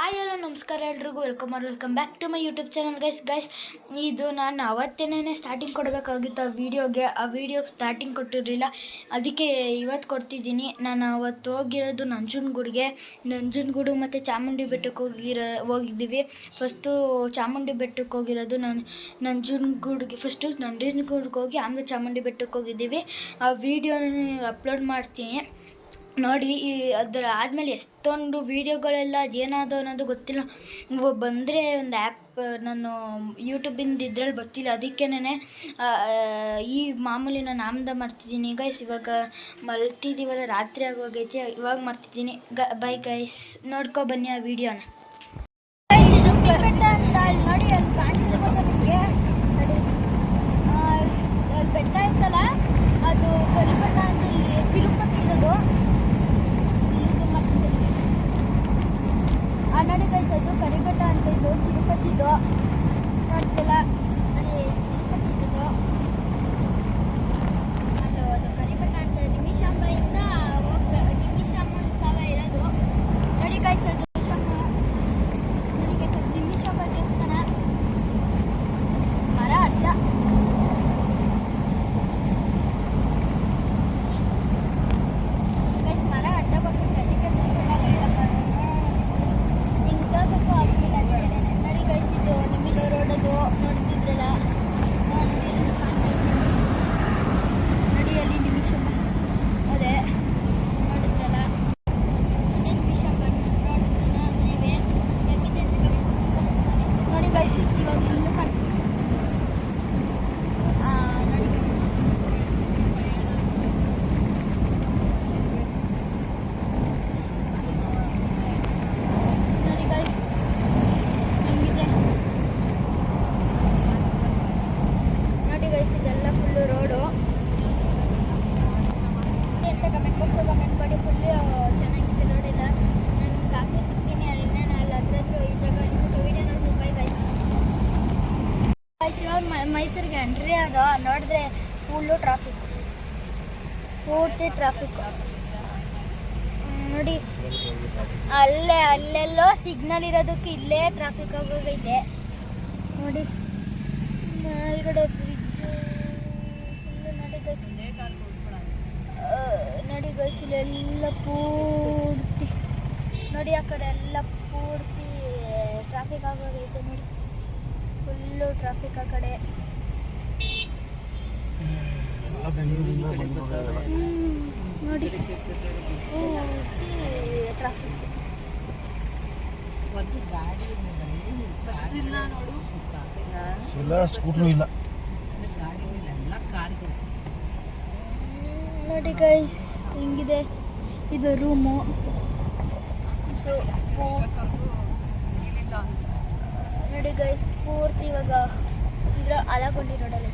Hi hello ನಮಸ್ಕಾರ ಎಲ್ರಿಗೂ welcome back to my YouTube channel guys ಇದು ನಾನು ಅವತ್ತೇನೇ ಸ್ಟಾರ್ಟಿಂಗ್ ಕೊಡಬೇಕಾಗಿತ್ತು ಆ ವಿಡಿಯೋಗೆ ಸ್ಟಾರ್ಟಿಂಗ್ ಕೊಟ್ಟಿರಲಿಲ್ಲ. ಅದಕ್ಕೆ ಇವತ್ತು ಕೊಡ್ತಿದ್ದೀನಿ. ನಾನು ಅವತ್ತು ಹೋಗಿರೋದು ನಂಜನಗೂಡು ಮತ್ತು ಚಾಮುಂಡಿ ಬೆಟ್ಟಕ್ಕೆ ಹೋಗಿದ್ದೀವಿ. ಫಸ್ಟು ಚಾಮುಂಡಿ ಬೆಟ್ಟಕ್ಕೆ ಹೋಗಿರೋದು. ನಾನು ನಂಜನಗೂಡಿಗೆ ಹೋಗಿ ಆಮೇಲೆ ಚಾಮುಂಡಿ ಬೆಟ್ಟಕ್ಕೆ ಹೋಗಿದ್ದೀವಿ. ಆ ವಿಡಿಯೋನ ಅಪ್ಲೋಡ್ ಮಾಡ್ತೀನಿ ನೋಡಿ. ಅದರ ಆದಮೇಲೆ ಎಷ್ಟೊಂದು ವೀಡಿಯೋಗಳೆಲ್ಲ ಏನಾದೋ ಅನ್ನೋದು ಗೊತ್ತಿಲ್ಲ. ಬಂದರೆ ಒಂದು ಆ್ಯಪ್ ನಾನು ಯೂಟ್ಯೂಬಿಂದ ಇದ್ರಲ್ಲಿ ಗೊತ್ತಿಲ್ಲ, ಅದಕ್ಕೇನೆ ಈ ಮಾಮೂಲಿ ನಾನು ಆಮ್ದ ಮಾಡ್ತಿದ್ದೀನಿ ಗೈಸ್. ಇವಾಗ ಮಲ್ತಿದ್ದೀವಲ್ಲ, ರಾತ್ರಿ ಆಗೋಗೈತೆ, ಇವಾಗ ಮಾಡ್ತಿದ್ದೀನಿ. ಬೈ ಗೈಸ್, ನೋಡ್ಕೊ ಬನ್ನಿ ಆ ವಿಡಿಯೋನ. ನೋಡಿ ಅಲ್ಲಿ ಕಾಣ್ತಿರ್ಬೋದು ನಿಮಗೆ, ಅಲ್ಲಿ ಬೆಟ್ಟ ಇತ್ತಲ್ಲ, ಅದು ಕರಿಬೆಟ್ಟ ಅಂತ. ಇಲ್ಲಿ ತಿರುಪತಿ ಇರೋದು ನೋಡಿ ಗೈಸ್, ಅದು ಕರಿಬೆಟ್ಟ ಅಂತ. ಇದು ತಿರುಪತಿದು ನೋಡ್ತಿಲ್ಲ, ತಿರುಪತಿದು ಅದು ಕರಿಬೆಟ್ಟ ಅಂತ. ನಿಮಿಷಾಂಬದಿಂದ ನಿಮಿಷಾಂಬ ಸ್ಥಳ ಇರೋದು ನೋಡಿ ಗೈಸ್. ಅದು ನೋಡಿ ಗೈಸ್, ಅದು ನಿಮಿಷಾಂಬ ದೇವಸ್ಥಾನ. ಮರ ಅಡ್ಡ ಗೈಸ್, ಮರ ಅಡ್ಡ ಬಂದ್ಬಿಟ್ಟು ಅದಕ್ಕೆ ನೋಡಿ ಗೈಸ್. ಇದು ನಿಮಿಷ ರೋಡದು ನೋಡ್ತಿದ್ರಲ್ಲ, ನೋಡಿ ಅಲ್ಲಿ ನಿಮಿಷ ಅದೇ ನೋಡಿದ್ರಲ್ಲ, ಅದೇ ನಿಮಿಷ ನೋಡಿದ್ರಲ್ಲ ನೀವೇ ಹೇಗಿದೆ ಅಂತ ನೋಡಿ ಗೈಸ್. ಇವಾಗ ಇಲ್ಲೂ ನೋಡಿ ಗೈಸ್, ಇದೆಲ್ಲ ಫುಲ್ಲು ರೋಡು ಅಂತ. ಕಮೆಂಟ್ ಮಾಡಿ ಫುಲ್ಲು ಚೆನ್ನಾಗಿದೆ ರೋಡೆಲ್ಲ. ನಾನು ಕಾಫಿ ಸಿಗ್ತೀನಿ ಅಲ್ಲಿಂದ ಅಲ್ಲಿ ಹತ್ರ ಇದ್ದಾಗ ವಿಡಿಯೋ ನೋಡ್ತೀನಿ. Bye guys. ಇವಾಗ ಮೈಸೂರಿಗೆ ಎಂಟ್ರಿ ಆದ ನೋಡಿದ್ರೆ ಫುಲ್ಲು ಟ್ರಾಫಿಕ್, ಪೂರ್ತಿ ಟ್ರಾಫಿಕ್ ನೋಡಿ. ಅಲ್ಲೆಲ್ಲೋ ಸಿಗ್ನಲ್ ಇರೋದಕ್ಕೆ ಇಲ್ಲೇ ಟ್ರಾಫಿಕ್ ಆಗೋಗೈತೆ ನೋಡಿ. ಮೇಲ್ಗಡೆ ಬ್ರಿಡ್ಜ್ ನೋಡಿ ಗೈಸ್, ಇಲ್ಲೆಲ್ಲ ಪೂರ್ತಿ ನೋಡಿ, ಆ ಕಡೆ ಎಲ್ಲ ಪೂರ್ತಿ ಟ್ರಾಫಿಕ್ ಆಗೋಗೈತೆ ನೋಡಿ. ಫುಲ್ಲು ಟ್ರಾಫಿಕ್ ಆ ಕಡೆ ನೋಡಿ, ಪೂರ್ತಿ ಟ್ರಾಫಿಕ್. ನೋಡಿ ಗೈಸ್, ಹಿಂಗಿದೆ ಇದು ರೂಮು. ನೋಡಿ ಗೈಸ್, ಪೂರ್ತಿ ಇವಾಗ ಇದ್ರ ಅಲಗೊಂಡಿ ರೋಡಲ್ಲಿ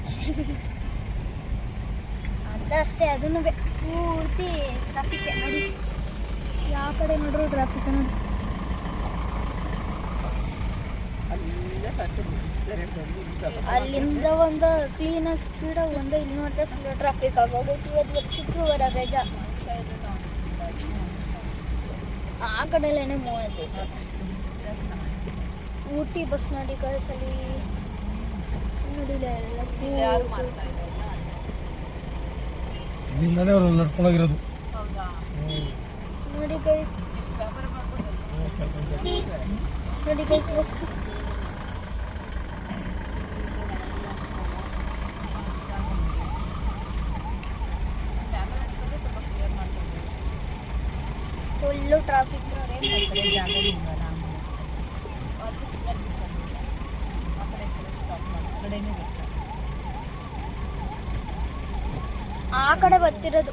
ಅಂತ ಅಷ್ಟೇ. ಅದನ್ನು ಪೂರ್ತಿ ಟ್ರಾಫಿಕ್ ನೋಡಿ, ಯಾವ ಕಡೆ ನೋಡ್ರು ಟ್ರಾಫಿಕ್ ನೋಡಿ. ಅಲ್ಲಿಂದ ಒಂದು ಕ್ಲೀನಾಗಿ ಸ್ಪೀಡಾಗಿ ಒಂದು ಇಲ್ಲಿ ನೋಡ್ತಾ ಫುಲ್ ಟ್ರಾಫಿಕ್ ಆಗೋಗೈತಿ. ಇವತ್ತು ಶುಕ್ರವಾರ ರಜಾ, ಆ ಕಡೆಯಲ್ಲೇನೆ ಮೂವತ್ತೈತೆ. ಊಟಿ ಬಸ್ ನೋಡಿ ಗೈಸ್, ಅಲ್ಲಿ ನೋಡಿಲ್ಲ ಎಲ್ಲ ನಡ್ಕೊಂಡೋಗಿರೋದು ನೋಡಿ ಗೈಸ್. ನೋಡಿ ಗೈಸ್, ಬಸ್ ಫುಲ್ಲು ಟ್ರಾಫಿಕ್. ಆ ಕಡೆ ಬರ್ತಿರೋದು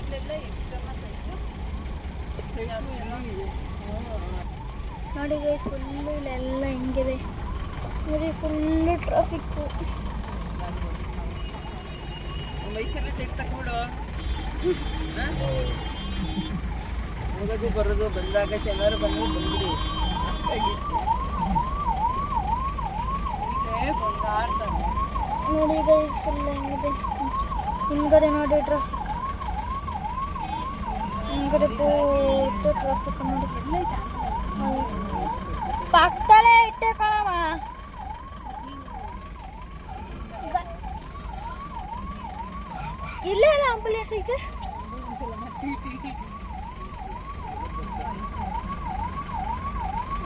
ನೋಡಿ ಗೈಸ್, ಫುಲ್ಲು ಇಲ್ಲೆಲ್ಲ ಹೆಂಗಿದೆ ನೋಡಿ, ಫುಲ್ಲು ಟ್ರಾಫಿಕ್ಕು. ಹೋಗೋದು ಬರೋದು ಬಂದಾಗ ಎಲ್ಲರೂ ಬಂದ್ಬಿಡಿ. ನೋಡಿ ಗೈಸ್, ಫುಲ್ ಹೆಂಗಿದೆ ಹಿಂಗಡೆ ನೋಡಿ ಟ್ರಾಫಿಕ್. ಹಿಂಗಡೆ ಪೂರ್ತಿ ಟ್ರಾಫಿಕ್ ನೋಡಿ. ಪಕ್ಕದಲ್ಲೇ ಇಟ್ಟೆ ಕಣವ. ಇಲ್ಲೇ ಇಲ್ಲ ಆಂಬುಲೆನ್ಸ್ ಐತೆ.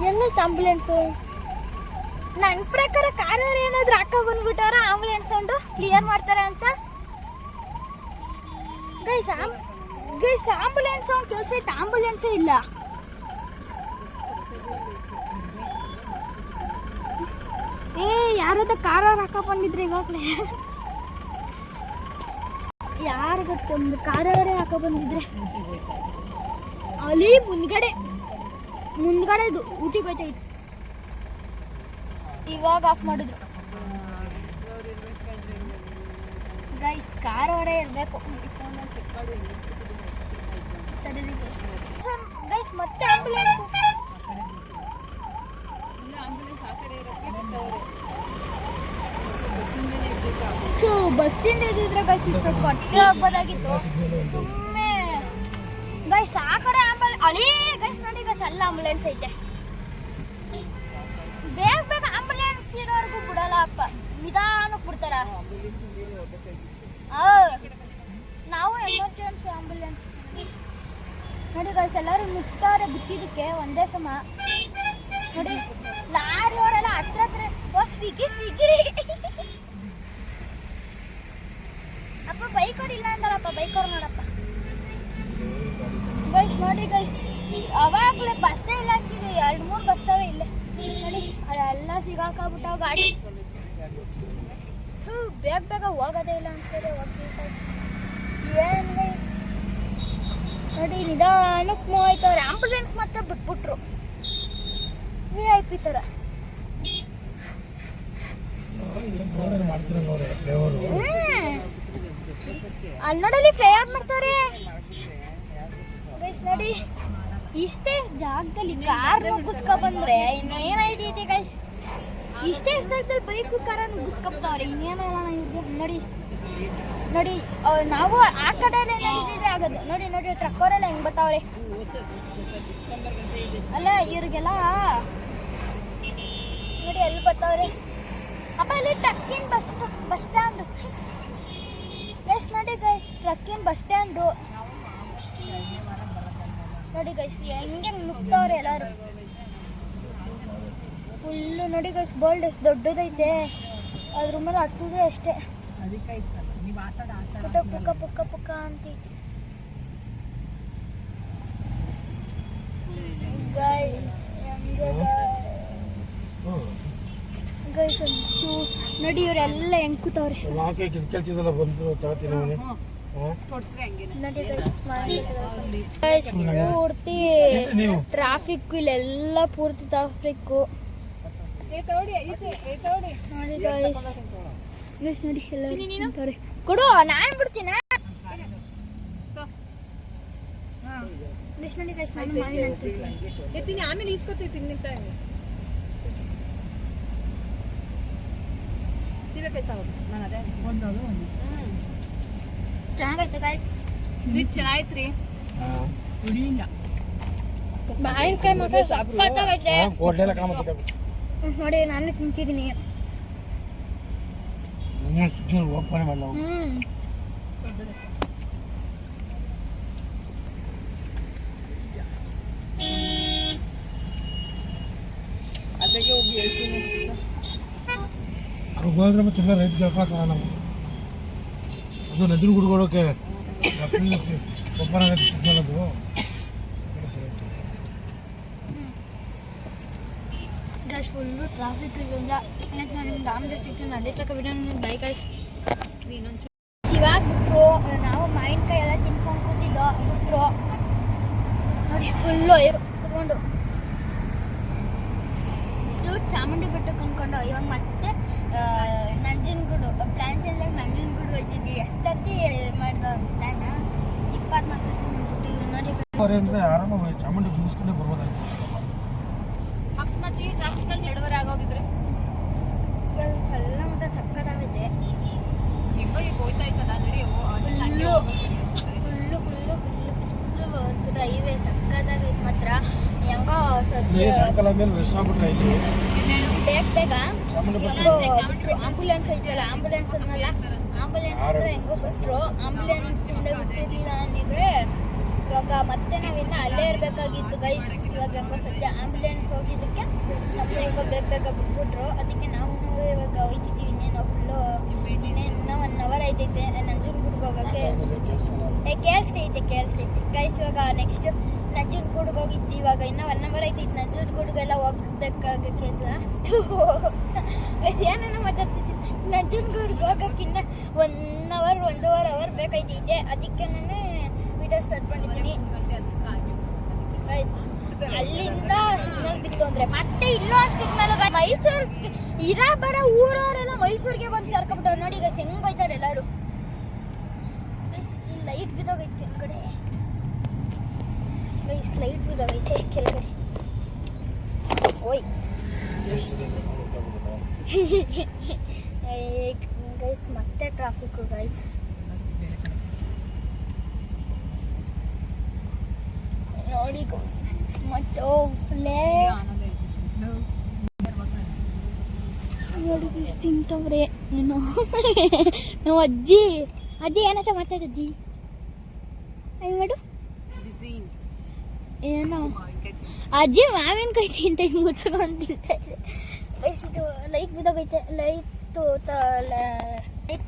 ಎಲ್ಲೈತೆ ಆಂಬುಲೆನ್ಸು? ನನ್ನ ಪ್ರಕಾರ ಕಾರವ್ರು ಏನಾದ್ರು ಹಾಕ ಬಂದ್ಬಿಟ್ಟಾರ ಆಂಬುಲೆನ್ಸ್ ಸೌಂಡು ಕ್ಲಿಯರ್ ಮಾಡ್ತಾರೆ ಅಂತ. ಗೈಸ್ ಆಂಬುಲೆನ್ಸ್ ಸೌಂಡ್ ಕೇಳಿಸೈತೆ, ಆಂಬುಲೆನ್ಸೇ ಇಲ್ಲ. ಏ ಯಾರದ ಕಾರವ್ರು ಹಾಕ ಬಂದಿದ್ರೆ ಇವಾಗಲೇ. ಯಾರು ಗೊತ್ತೊಂದು ಕಾರವರೇ ಹಾಕ ಬಂದಿದ್ರೆ ಅಲ್ಲಿ ಮುಂದ್ಗಡೆ ಇದು ಊಟಿ ಬೈತೈತೆ. ಇವಾಗ ಆಫ್ ಮಾಡಿದ್ರು. ಗೈಸ್ ಕಾರವರೇ ಇರಬೇಕು. ಗೈಸ್ ಮತ್ತೆ ಆಂಬುಲೆನ್ಸ್ ಬಸ್ಸಿಂದ ಇದ್ದಿದ್ರೆ ಗೈಸ್ ಇಷ್ಟೊತ್ತು ಕೊಟ್ಟೆ ಹೋಗ್ಬೋದಾಗಿತ್ತು. ಸುಮ್ಮನೆ ಗೈಸ್ ಆ ಕಡೆ ಅಳಿ ಗೈಸ್ ನೋಡಿ ಗೈಸ್ ಅಲ್ಲ ಆಂಬುಲೆನ್ಸ್ ಐತೆ. ಬೇಗ ಆಂಬುಲೆನ್ಸ್ ಇರೋರ್ಗು ಬಿಡಲ್ಲ ಅಪ್ಪ, ನಿಧಾನಕ್ಕೆ ಬಿಡ್ತಾರ. ನಾವು ಎಮರ್ಜೆನ್ಸಿ ಆಂಬುಲೆನ್ಸ್ ನೋಡಿ ಗೈಸ್ ಎಲ್ಲರೂ ಮುಟ್ಟಾರೆ ಬಿಟ್ಟಿದ್ದಕ್ಕೆ ಒಂದೇ ಸಮ. ನೋಡಿ ಲಾರಿ ಅವರೆಲ್ಲ ಹತ್ರ ಸ್ವಿಗ್ಗಿ ಅಪ್ಪ ಬೈಕ್ ಅವ್ರು ಇಲ್ಲ ಅಂತಾರಪ್ಪ, ಬೈಕ್ ಅವ್ರು ನೋಡಪ್ಪ. ಗೈಸ್ ನೋಡಿ ಗೈಸ್ ಅವಾಗಲೇ ಬಸ್ಸೇ ಇಲ್ಲ ಅಂತಿದ್ವಿ, 2-3 ಬಸ್ ಅವೆ ಇಲ್ಲೇ ನೋಡಿ. ಅದೆಲ್ಲ ಸಿಗಾಕಾಗ್ಬಿಟ್ಟಾವ ಗಾಡಿ. ಬೇಗ ಹೋಗೋದೇ ಇಲ್ಲ ಅಂತಾರೆ. ಏನು ಗೈಸ್ ನೋಡಿ ನಿಧಾನಕ್ಕೆ ಮೂವ್ ಆಯ್ತವ್ರೆ. ಆಂಬುಲೆನ್ಸ್ ಮತ್ತೆ ಬಿಟ್ಬಿಟ್ರು VIP ಥರ. ಅಲ್ಲಿ ನೋಡಲ್ಲಿ ಫ್ಲೈಓವರ್ ಮಾಡ್ತಾರೆ ಗೈಸ್. ನೋಡಿ ಇಷ್ಟೇ ಜಾಗದಲ್ಲಿ ಕಾರ್ ನುಗ್ಗಿಸ್ಕೊ ಬಂದ್ರೆ ಇನ್ನೇನು ಐಡಿಯೈತೆ ಗೈಸ್. ಇಷ್ಟೇ ಜಾಗದಲ್ಲಿ ಬೈಕು ಕಾರ ನುಗ್ಗಿಸ್ಕೊತಾವ್ರೆ, ಇನ್ನೇನಲ್ಲ ಇವ್ರಿಗೆ. ನೋಡಿ ನಾವು ಆ ಕಡೆ ಇದ್ರೆ ಆಗೋದು. ನೋಡಿ ಟ್ರಕ್ ಅವರೆಲ್ಲ ಹೆಂಗ್ ಬರ್ತಾವ್ರೆ ಅಲ್ಲ ಇವ್ರಿಗೆಲ್ಲ. ನೋಡಿ ಎಲ್ಲಿ ಬರ್ತಾವ್ರೆ ಅಪ್ಪ, ಇಲ್ಲಿ ಟ್ರಕ್ಕಿನ ಬಸ್ ಸ್ಟ್ಯಾಂಡ್ ಗೈಸ್. ನೋಡಿ ಗೈಸ್ ಟ್ರಕ್ಕಿನ ಬಸ್ ಸ್ಟ್ಯಾಂಡು ನೋಡಿ ಗೈಸ್ ಹೆಂಗೆ ನುಗ್ತವ್ರೆ ಎಲ್ಲರೂ ಫುಲ್ಲು. ನೋಡಿ ಗೈಸ್ ಬೋಲ್ಡ್ ಎಷ್ಟು ದೊಡ್ಡದೈತೆ, ಅದ್ರ ಮೇಲೆ ಹತ್ತಿದ್ರೆ ಅಷ್ಟೇ ಪುಕ್ಕ ಅಂತೈತಿ. ಗೈಸ್ ನೋಡಿ ಇವರೆಲ್ಲ ಹೆಂಗ್ ಕೂತವ್ರೆ. ಪೂರ್ತಿ ಟ್ರಾಫಿಕ್, ಇಲ್ಲೆಲ್ಲ ಪೂರ್ತಿ ಟ್ರಾಫಿಕ್. ನೋಡಿ ಗೈಸ್ ನೋಡಿ ಎಲ್ಲ ಕೊಡು, ನಾನು ಬಿಡ್ತೀನ. ನೋಡಿ ಗೈಸ್ ಆಮೇಲೆ ಇಸ್ಕೊತೀನಿ. ಚೆನ್ನಾಗೈತೆ ಗಾಯ, ಚೆನ್ನಾಗೈತ್ರಿ. ಮಾವಿನಕಾಯಿ ಮಾತ್ರ ಸಕ್ಕತ್ತಾಗೈತೆ ನೋಡಿ. ನಾನು ತಿಂತಿದ್ದೀನಿ. ಅದಕ್ಕೆ ಹೋಗಿ ಹೇಳ್ತೀನಿ. ಹೋದ್ರೆ ಮತ್ತೆ ಎಲ್ಲ ರೈಟ್ ಕೇಳ್ಕೊಳ್ತಾರ ನಾವು. ಅದು ನದಿನ ಗುಡ್ಗೊಳಕ್ಕೆ ಒಬ್ಬರ ಸಿಗ್ನಲ್ಲದು ಫುಲ್ಲು ಟ್ರಾಫಿಕ್ ಇರೋಲ್ಲ. ನಾನು ದಾಮದ ಸಿಗ್ತೀನಿ ಅದೇ ತಕ ಬಿಡೋ ಬೈಕ್ ಇನ್ನೊಂದು ಇವಾಗ ಬಿಟ್ರು. ನಾವು ಮಾವಿನಕಾಯಿ ಎಲ್ಲ ತಿನ್ಕೊಂಡು ಕೂತಿದ್ದೋ ಬಿಟ್ರು ನೋಡಿ ಫುಲ್ಲು ಕುತ್ಕೊಂಡು. ಚಾಮುಂಡಿ ಬೆಟ್ಟಕ್ಕೆ ಅಂದ್ಕೊಂಡು ಇವಾಗ ಮತ್ತೆ ನಂಜನಗೂಡು ಪ್ಲ್ಯಾನ್ ಚೇಂಜ್ ಆಗಿ ನಂಜನಗೂಡು ಹೋಗ್ತಿದ್ವಿ. ಎಷ್ಟೊತ್ತಿ ಮಾಡಿದ ಪ್ಲ್ಯಾನ್ 24 ಸತಿ ಮಾಡ್ಬಿಟ್ಟಿವಿ ನೋಡಿ. ಅಂದರೆ ಆರಾಮ ಚಾಮುಂಡಿ ಮುಗಿಸ್ಕೊಂಡೇ ಬರ್ಬೋದಾಯ್ತು. ಅಕಸ್ಮಾತ್ ಟ್ರಾಫಿಕಲ್ಲಿ 2:30 ಆಗೋಗಿದ್ರೆ ಎಲ್ಲ ಮತ್ತೆ ಸಕ್ಕತ್ತಾಗೈತೆ. ಈಗ ಹೋಯ್ತಾ ಇತ್ತಲ್ಲ ನಡಿ ಫುಲ್ಲು ಹೈವೇ ಸಕ್ಕತ್ತಾಗೈತೆ ಮಾತ್ರ. ಹೆಂಗೋ ಇಲ್ಲಿ ಸಾಯಂಕಾಲ ಮೇಲೆ ರಶ್ ಆಗ್ಬಿಟ್ರೆ ಇಲ್ಲಿ ಬೇಗ ಚಾಮುಂಡಿ ಬೆಟ್ಟ ಆಂಬುಲೆನ್ಸ್ ಐತಲ್ಲ ಆಂಬುಲೆನ್ಸ್ ಅನ್ನಲ್ಲ ಆಂಬುಲೆನ್ಸ್ ಅಂದ್ರೆ ಹೆಂಗೋ ಬಿಟ್ರು ಆಂಬುಲೆನ್ಸ್ ಇಂದ ಬಿಟ್ಟಿರ್ಲಿಲ್ಲ ಅಂದಿದ್ರೆ ಇವಾಗ ಮತ್ತೆ ನಾವಿನ್ನ ಅಲ್ಲೇ ಇರಬೇಕಾಗಿತ್ತು ಗೈಸ್. ಇವಾಗ ಹೆಂಗೋ ಸದ್ಯ ಆಂಬುಲೆನ್ಸ್ ಹೋಗಿದ್ದಕ್ಕೆ ನಮ್ಮನ್ನ ಹೆಂಗೋ ಬೇಗ ಬಿಟ್ಬಿಟ್ರು. ಅದಕ್ಕೆ ನಾವು ಇವಾಗ ಹೋಯ್ತಿದ್ದೀವಿ. ಇನ್ನೇನು ಫುಲ್ಲು ಇನ್ನೂ 1 ಅವರ್ ಐತೈತೆ ನಂಜನಗೂಡಿಗೆ ಹೋಗೋಕ್ಕೆ. ಕೇಳಿಸ್ತೈತೆ ಗೈಸ್. ಇವಾಗ ನೆಕ್ಸ್ಟ್ ನಂಜನಗೂಡಿಗೆ ಹೋಗಿದ್ವಿ. ಇವಾಗ ಇನ್ನೂ 1 ಅವರ್ ಐತೈತೆ ನಂಜನಗೂಡಿಗೆಲ್ಲ ಹೋಗ್ಬೇಕಾಗಕ್ಕೆ ಗೈಸ್. ಏನೇನೋ ಮಾತಾಡ್ತಿದ್ದೆ. ನಂಜನಗೂಡಿಗೆ ಹೋಗೋಕೆ ಇನ್ನೂ 1 ಅವರ್ ಬೇಕಾಯ್ತೈತೆ. ಅದಕ್ಕೆ ನಾನು ವಿಡಿಯೋ ಸ್ಟಾರ್ಟ್ ಮಾಡಿದ್ದೀನಿ ಗೈಸ್. ಅಲ್ಲಿಂದ ಸಿಗ್ನಲ್ ಬಿತ್ತು ಅಂದರೆ ಮತ್ತೆ ಇನ್ನೊಂದು ಸಿಗ್ನಲ್. ಮೈಸೂರು ಬರೋ ಊರವರೆಲ್ಲ ಮೈಸೂರಿಗೆ ಬಂದು ಸೇರ್ಕೊಬಿಟ್ಟವ್ರು ನೋಡಿ ಗೈಸ್. ಹೆಂಗೆ ಬೈತಾರೆ ಎಲ್ಲರೂ ಗೈಸ್. ಈ ಲೈಟ್ ಬಿದ್ದೋಗೈತೆ ಕೆಳಗಡೆ ಗೈಸ್. ಲೈಟ್ ಬಿದ್ದೋಗೈತೆ ಕೆಳಗಡೆ. ಓಯ್ ಗೈಸ್ ಮತ್ತೆ ಟ್ರಾಫಿಕ್ಕು ಗೈಸ್. ನೋಡಿ ಮತ್ತೆ ನೋಡಿ ತಿಂತವ್ರೆ. ನಾವು ಅಜ್ಜಿ ಏನಂತ ಮಾತಾಡಜ್ಜಿ ಹೆಂಗ್ ಮಾಡು ಏನೋ ಅಜ್ಜಿ ಮಾವಿನಕಾಯಿ ತಿಂತೈತೆ ಮುಚ್ಕೊಂಡು ತಿಂತಾಯಿದೆ ಗೈಸ್. ಇದು ಲೈಟ್ ಬಿದ್ದೋಗೈತೆ. ಲೈಟ್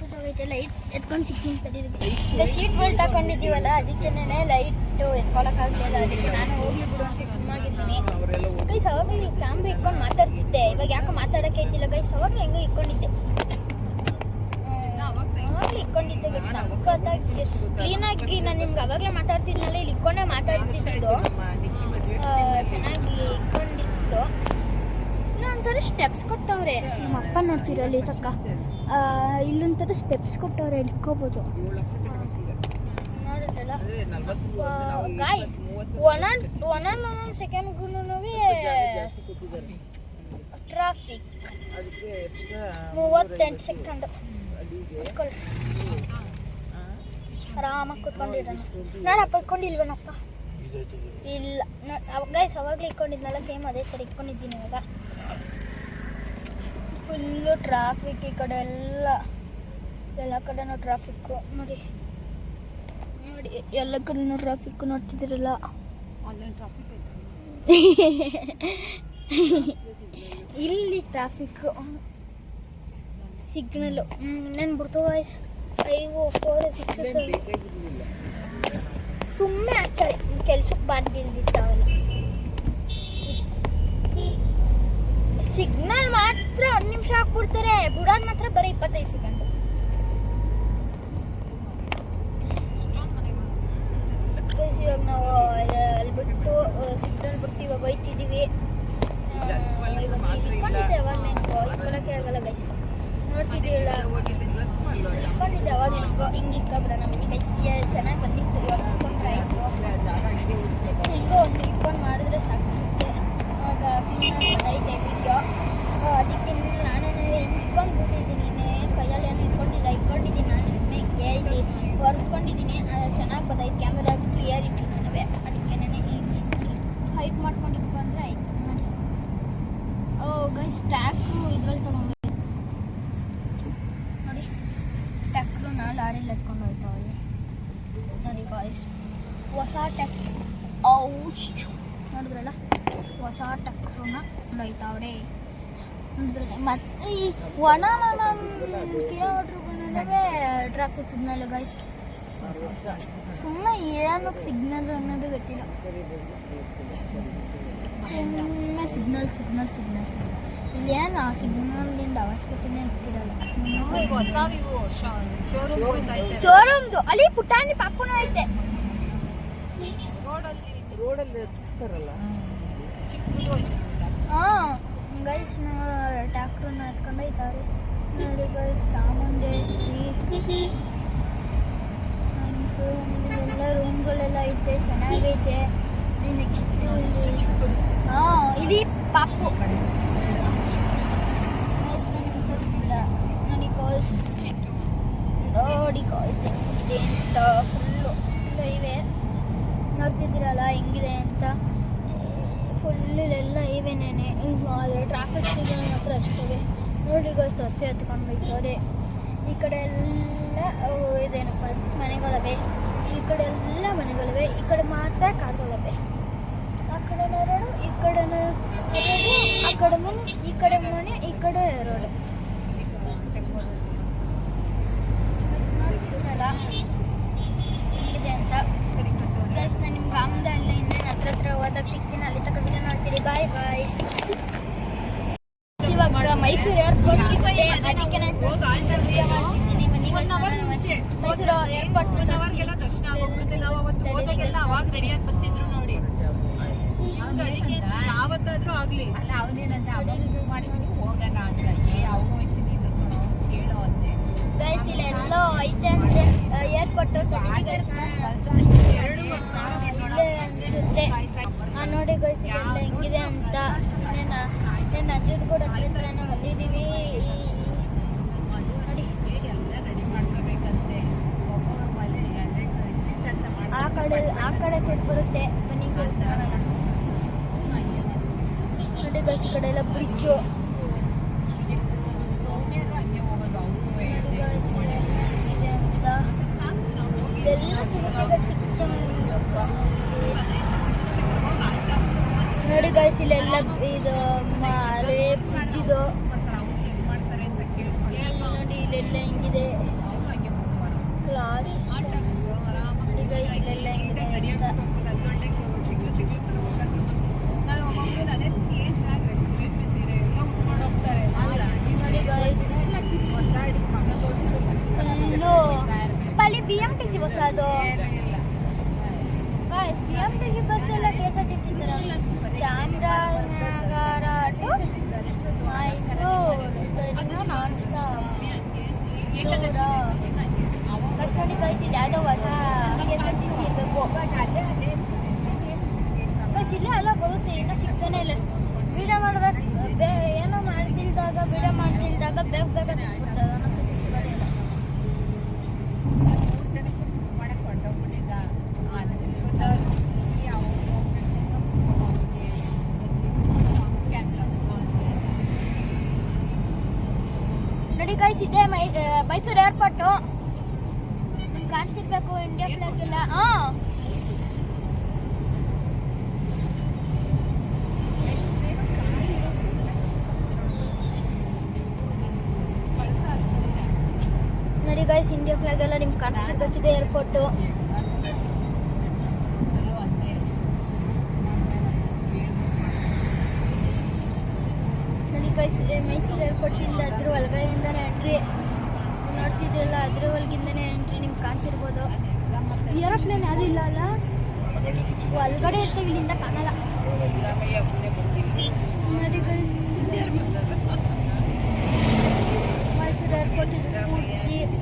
ಬಿದ್ದೋಗೈತೆ. ಲೈಟ್ ಎತ್ಕೊಂಡು ಸಿಗ್ತೀನಿ ತಡೀರಿ. ಸೀಟ್ ಬೆಲ್ಟ್ ಹಾಕೊಂಡಿದ್ದೀವಲ್ಲ ಅದಕ್ಕೇನೆ ಲೈಟು ಎತ್ಕೊಳಕ್ಕಾಗಲಿಲ್ಲ. ಅದಕ್ಕೆ ನಾನು ಹೋಗ್ಲಿ ಬಿಡು ಅಂತ ಸುಮ್ಮನಾಗಿದ್ದೀನಿ ಗೈಸ್. ಅವಾಗಲೂ ಕ್ಯಾಮ್ರಾ ಇಟ್ಕೊಂಡು ಮಾತಾಡ್ತಿದ್ದೆ. ಇವಾಗ ಯಾಕೆ ಮಾತಾಡೋಕ್ಕೆ ಐತಿಲ್ಲ ಗೈಸ್. ಅವಾಗಲೂ ಹೆಂಗೋ ಇಟ್ಕೊಂಡಿದ್ದೆ. ಅವಾಗಲೂ ಇಟ್ಕೊಂಡಿದ್ದೆ ಗೈಸ್. ಸಖತ್ತಾಗಿ ಕ್ಲೀನಾಗಿ ನಾನು ನಿಮ್ಗೆ ಅವಾಗಲೇ ಮಾತಾಡ್ತಿದ್ನಲ್ಲ, ಇಲ್ಲಿ ಇಟ್ಕೊಂಡೇ ಮಾತಾಡ್ತಿದ್ದು. ಚೆನ್ನಾಗಿ ಇಟ್ಕೊಂಡಿತ್ತು. ಇಲ್ಲೊಂಥರ ಸ್ಟೆಪ್ಸ್ ಕೊಟ್ಟವ್ರೆ. ನಮ್ಮ ಅಪ್ಪ ನೋಡ್ತೀರ ಅಲ್ಲಿ ತಕ್ಕ ಇಲ್ಲೊಂಥರ ಸ್ಟೆಪ್ಸ್ ಕೊಟ್ಟವ್ರೆ. ಇಟ್ಕೋಬೋದು ನೋಡಿದ್ರಲ್ಲ ಗಾಯ್ಸ್. ಒಂದೊಂದು ಸೆಕೆಂಡ್ಗೂ ಟ್ರಾಫಿಕ್ 38 ಸೆಕೆಂಡ್. ಆರಾಮಾಗಿ ಕುತ್ಕೊಂಡಿರೋಣ. ನಾನಪ್ಪ ಇಟ್ಕೊಂಡಿಲ್ವನಪ್ಪ? ಇಲ್ಲ ಗೈಸ್. ಅವಾಗಲೇ ಇಟ್ಕೊಂಡಿದ್ನಲ್ಲ ಸೇಮ್ ಅದೇ ಥರ ಇಟ್ಕೊಂಡಿದ್ದೀನಿ. ಇವಾಗ ಫುಲ್ಲು ಟ್ರಾಫಿಕ್. ಈ ಕಡೆ ಎಲ್ಲ ಕಡೆನೂ ಟ್ರಾಫಿಕ್ಕು ನೋಡಿ. ಎಲ್ಲ ಕಡೆನೂ ಟ್ರಾಫಿಕ್ಕು ನೋಡ್ತಿದ್ದೀರಲ್ಲ. ಇಲ್ಲಿ ಟ್ರಾಫಿಕ್ಕು ಸಿಗ್ನಲ್ಲು ನಾನು ಬಿಡ್ತು ವಾಯ್ಸ್ 5 4 6 7 ಸುಮ್ಮನೆ ಆಗ್ತಾರೆ. ಕೆಲ್ಸಕ್ಕೆ ಬಾರ್ದಿಲ್ದಿತ್ತಾವಲ್ಲ. ಸಿಗ್ನಲ್ ಮಾತ್ರ 1 ನಿಮಿಷ ಹಾಕ್ಬಿಡ್ತಾರೆ. ಬಿಡೋದು ಮಾತ್ರ ಬರೀ 25 ಸೆಕೆಂಡ್. ಇವಾಗ ನಾವು ಅಲ್ಲಿ ಬಿಟ್ಟು ಸಿಗ್ನಲ್ ಬಿಟ್ಟು ಇವಾಗ ಹೋಯ್ತಿದ್ದೀವಿ. ಇವಾಗ ಇಟ್ಕೊಂಡಿದ್ದೆ ಅವಾಗ ಹೆಂಗೋ ಇಟ್ಕೊಳಕ್ಕೆ ಆಗಲ್ಲ ಗೈಸ್. ನೋಡ್ತಿದ್ದೀರಲ್ಲ ಇಟ್ಕೊಂಡಿದ್ದೆ ಅವಾಗ ಹಿಂಗೆ ಇಟ್ಕೊಬಿಡೋಣ ಬನ್ನಿ ಗೈಸ್. ಚೆನ್ನಾಗಿ ಬಂದಿತ್ತು. ಇವಾಗ ಇಟ್ಕೊಂಡ್ರೆ ಆಯಿತು. ಹಿಂಗೋ ಒಂದು ಇಟ್ಕೊಂಡು ಮಾಡಿದ್ರೆ ಸಾಕಾಗುತ್ತೆ. ಇವಾಗ ಕ್ಲೀನಾಗಿ ಬಂದೈತೆ ವಿಡಿಯೋ. ಅದಕ್ಕೆ ನಾನು ಹಿಂಗೆ ಇಟ್ಕೊಂಡ್ಬಿಟ್ಟಿದ್ದೀನಿ. ಕೈಯಲ್ಲೇನು ಇಟ್ಕೊಂಡಿದ್ದೀನಿ ನಾನು. ಸುಮ್ಮನೆ ಹಿಂಗೆ ಇಲ್ಲಿ ಒರೆಸ್ಕೊಂಡಿದ್ದೀನಿ. ಅದು ಚೆನ್ನಾಗಿ ಬಂದೈತೆ. ಕ್ಯಾಮೆರಾ ಕ್ಲಿಯರಿಟಿ ನನಗೆ. ಅದಕ್ಕೆ ನಾನು ಹೈಟ್ ಮಾಡ್ಕೊಂಡು ಇಟ್ಕೊಂಡ್ರೆ ಆಯಿತು ನೋಡಿ. ಗೈಸ್ ಟ್ಯಾಕ್ರು ಇದ್ರಲ್ಲಿ ತೊಗೊಂಡು ನೋಡಿ. ಟ್ಯಾಕ್ರನ್ನ ಲಾರಿಲಿ ಎತ್ಕೊಂಡು ಹೋಯ್ತಾವಲ್ಲಿ ನೋಡಿ ಗಾಯ್ಸ್. ಹೊಸ ಟ್ಯಾಕ್ ನೋಡಿದ್ರಲ್ಲ, ಹೊಸ ಟ್ಯಾಕ್ರನ್ನ ಹೋಯ್ತಾವ್ರೆ ನೋಡಿದ್ರಲ್ಲ. ಮತ್ತು ಈ 1 ಕಿಲೋಮೀಟ್ರ್ ನಡುವೆ ಟ್ರಾಫಿಕ್ ಸಿಗ್ನಲ್ ಗೈಸ್. ಸುಮ್ಮನೆ ಏನಕ್ಕೆ ಸಿಗ್ನಲ್ ಅನ್ನೋದು ಗೊತ್ತಿಲ್ಲ. ಸುಮ್ಮನೆ ಸಿಗ್ನಲ್ ಇಲ್ಲಿ ಏನು ಸಿಗ್ನಲಿಂದ ಅವಶ್ಯಕತೆನೇ ಇರ್ತಿರಲ್ಲ. ಶೋರೂಮ್ದು ಅಲ್ಲಿ ಪುಟಾಣಿ ಪಾಪುನೂ ಐತೆ. ಹಾಂ ಗೈಸ್. ನಾವು ಟ್ಯಾಕ್ರನ್ನ ಎತ್ಕೊಂಡು ಹೋಯ್ತಾರೆ ನೋಡಿ ಗೈಸ್. ಚಾಮುಂಡೇಶ್ವರಿ ಎಲ್ಲ ರೂಮ್ಗಳೆಲ್ಲ ಐತೆ. ಚೆನ್ನಾಗೈತೆ. ನೆಕ್ಸ್ಟ್ ಹಾಂ ಇಲ್ಲಿ ಪಾಪು ನೋಡಿ ಗಾಯ್ಸ್. ನೋಡಿ ಗಾಯ್ಸ್ ಹೆಂಗಿದೆ ಅಂತ. ಫುಲ್ಲು ಇವೆ ನೋಡ್ತಿದ್ದೀರಲ್ಲ ಹೆಂಗಿದೆ ಅಂತ. ಫುಲ್ ಇಲ್ಲೆಲ್ಲ ಆದರೆ ಟ್ರಾಫಿಕ್ ಸಿಗ್ನಲ್ ಮಾತ್ರ ಅಷ್ಟೇ. ನೋಡಿ ಗೈಸ್ ಹಸಿ ಹತ್ಕೊಂಡು ಬೈತವ್ರೆ. ಈ ಕಡೆ ಎಲ್ಲ ಇದೇನಪ್ಪ ಮನೆಗಳಿವೆ, ಈ ಕಡೆ ಎಲ್ಲ ಮನೆಗಳಿವೆ, ಈ ಕಡೆ ಮಾತ್ರ ಕಾರ್ಗಳಿವೆ. ಆ ಕಡೆ ರೋಡು, ಈ ಕಡೆ ರೋಡು, ಆ ಕಡೆ ಮನೆ, ಈ ಕಡೆ ಮನೆ, ಈ ಕಡೆ ರೋಡು. ಹೆಂಗಿದೆ ಅಂತ ಗೈಸ್ ನಾನು ನಿಮ್ಗೆ ಆಮ್ದ ಅಲ್ಲ ಇನ್ನೇನು ಹತ್ರ ಹೋದಾಗ ಸಿಗ್ತೀನಿ. ಅಲ್ಲಿ ತನಕ ವಿಡಿಯೋ ನೋಡ್ತೀರಿ. ಬಾಯ್ ಬಾಯ್. ಇವಾಗ ಮೈಸೂರು ಏರ್ಪೋರ್ಟ್ ಸಿಗುತ್ತೆ, ಅದಕ್ಕೆ ನಾನು ಮಾಡ್ತಿದ್ದೀನಿ. ಮೈಸೂರು ಏರ್ಪೋರ್ಟ್ ದರ್ಶನ ಆಗೋಗ್ಬಿಡುತ್ತೆ. ನಾವು ಅವತ್ತು ಹೋದಾಗೆಲ್ಲ ಅವಾಗ ರೆಡಿಯಾಗಿ ಬರ್ತಿದ್ರು ನೋಡಿ. ಯಾವತ್ತಾದ್ರೂ ಆಗ್ಲಿ ಅಲ್ಲ ಅವನೇನಂತ ಮಾಡ್ತೀನಿ ಹೋಗೋಣ ಅಂದ್ರೆ ಅವ್ರು ಹೋಯ್ತೀನಿ ಕೇಳೋ ಅಂತೆ. ಗೈಸ್ ಇಲ್ಲೆಲ್ಲೋ ಐತೆ ಅಂತೆ ಏರ್ಪೋರ್ಟ್. ಇಲ್ಲೇ ಅನ್ಸುತ್ತೆ. ನೋಡಿ ಗೈಸ್ ಇಲ್ಲೆಲ್ಲ ಹೆಂಗಿದೆ ಅಂತ. ನಾನು ನಂಜನಗೂಡು ಹತ್ರನೇ ಬಂದಿದ್ದೀವಿ. ನೋಡಿ ಆ ಕಡೆ ಸೈಡ್ ಬರುತ್ತೆ. ಬನ್ನಿ ಗೈಸ್ ನೋಡೋಣ. ನೋಡಿ ಗೈಸ್ ಈ ಕಡೆ ಎಲ್ಲ ಬ್ರಿಡ್ಜು. ಎಲ್ಲ ಸಿಗುತ್ತೆ. ನೋಡಿ ಗೈಸ್ ಇಲ್ಲೆಲ್ಲ ಇದು ಮಲೆ ಬ್ರಿಡ್ಜ್ ಇದು. ನೋಡಿ ಇಲ್ಲೆಲ್ಲ ಹೆಂಗಿದೆ ಕ್ಲಾಸ್. ನೋಡಿ ಗೈಸ್ ಇಲ್ಲೆಲ್ಲ ಹೆಂಗಿದೆ ಅಂತ. ನೋಡಿ ಗೈಸ್ ಫುಲ್ಲು ಅಲ್ಲಿ BMTC ಬಸ್ ಅದು. ಗೈಸ್ BMTC ಬಸ್ ಎಲ್ಲ KSRTC ಥರ Chamarajanagar to Mysore non stop. Guys ನೋಡಿ ಗೈಸ್ ಇದು ಯಾವುದೋ ಹೊಸ KSRTC ಇರಬೇಕು. ಗೈಸ್ ಇಲ್ಲೇ ಎಲ್ಲ ಬರುತ್ತೆ, ಇನ್ನೂ ಸಿಗ್ತಾನೆ ಇಲ್ಲ. ವೀಡಿಯೋ ಮಾಡ್ಬೇಕು ಏನೋ ಮಾಡ್ತಿಲ್ದಾಗ ವೀಡಿಯೋ ಮಾಡ್ತಿಲ್ದಾಗ ಬೇಗ ಬೇಗ ಸಿಕ್ಬಿಡ್ತದೆ. ನೋಡಿ ಗೈಸ್ ಇದೆ ಮೈಸೂರು ಏರ್ಪೋರ್ಟು. ನಿಮ್ಗೆ ಕಾಣಿಸಿರ್ಬೇಕು ಇಂಡಿಯಾ ಫ್ಲಾಗ್ ಎಲ್ಲ. ನೋಡಿ ಗೈಸ್ ಇಂಡಿಯಾ ಫ್ಲಾಗ್ ಎಲ್ಲ ನಿಮ್ಗೆ ಕಾಣಿಸ್ತಿರ್ಬೇಕಿದೆ ಏರ್ಪೋರ್ಟು. ನೋಡಿ ಗೈಸ್ ಮೈಸೂರು ಏರ್ಪೋರ್ಟಿಂದ ಅದ್ರ ಒಳಗಡೆಯಿಂದನೇ ಎಂಟ್ರಿ ನೋಡ್ತಿದ್ರಲ್ಲ, ಅದ್ರ ಒಳಗಿಂದನೇ ಎಂಟ್ರಿ ನಿಮ್ಗೆ ಕಾಣ್ತಿರ್ಬೋದು. ಏರೋಪ್ಲೇನ್ ಯಾವುದೂ ಇಲ್ಲ ಅಲ್ಲ, ಒಳಗಡೆ ಇರ್ತೀವಿ, ಇಲ್ಲಿಂದ ಕಾಣಲ್ಲ. ನೋಡಿ ಗೈಸ್ ಮೈಸೂರು ಏರ್ಪೋರ್ಟ್ ಇದು ಪೂರ್ತಿ.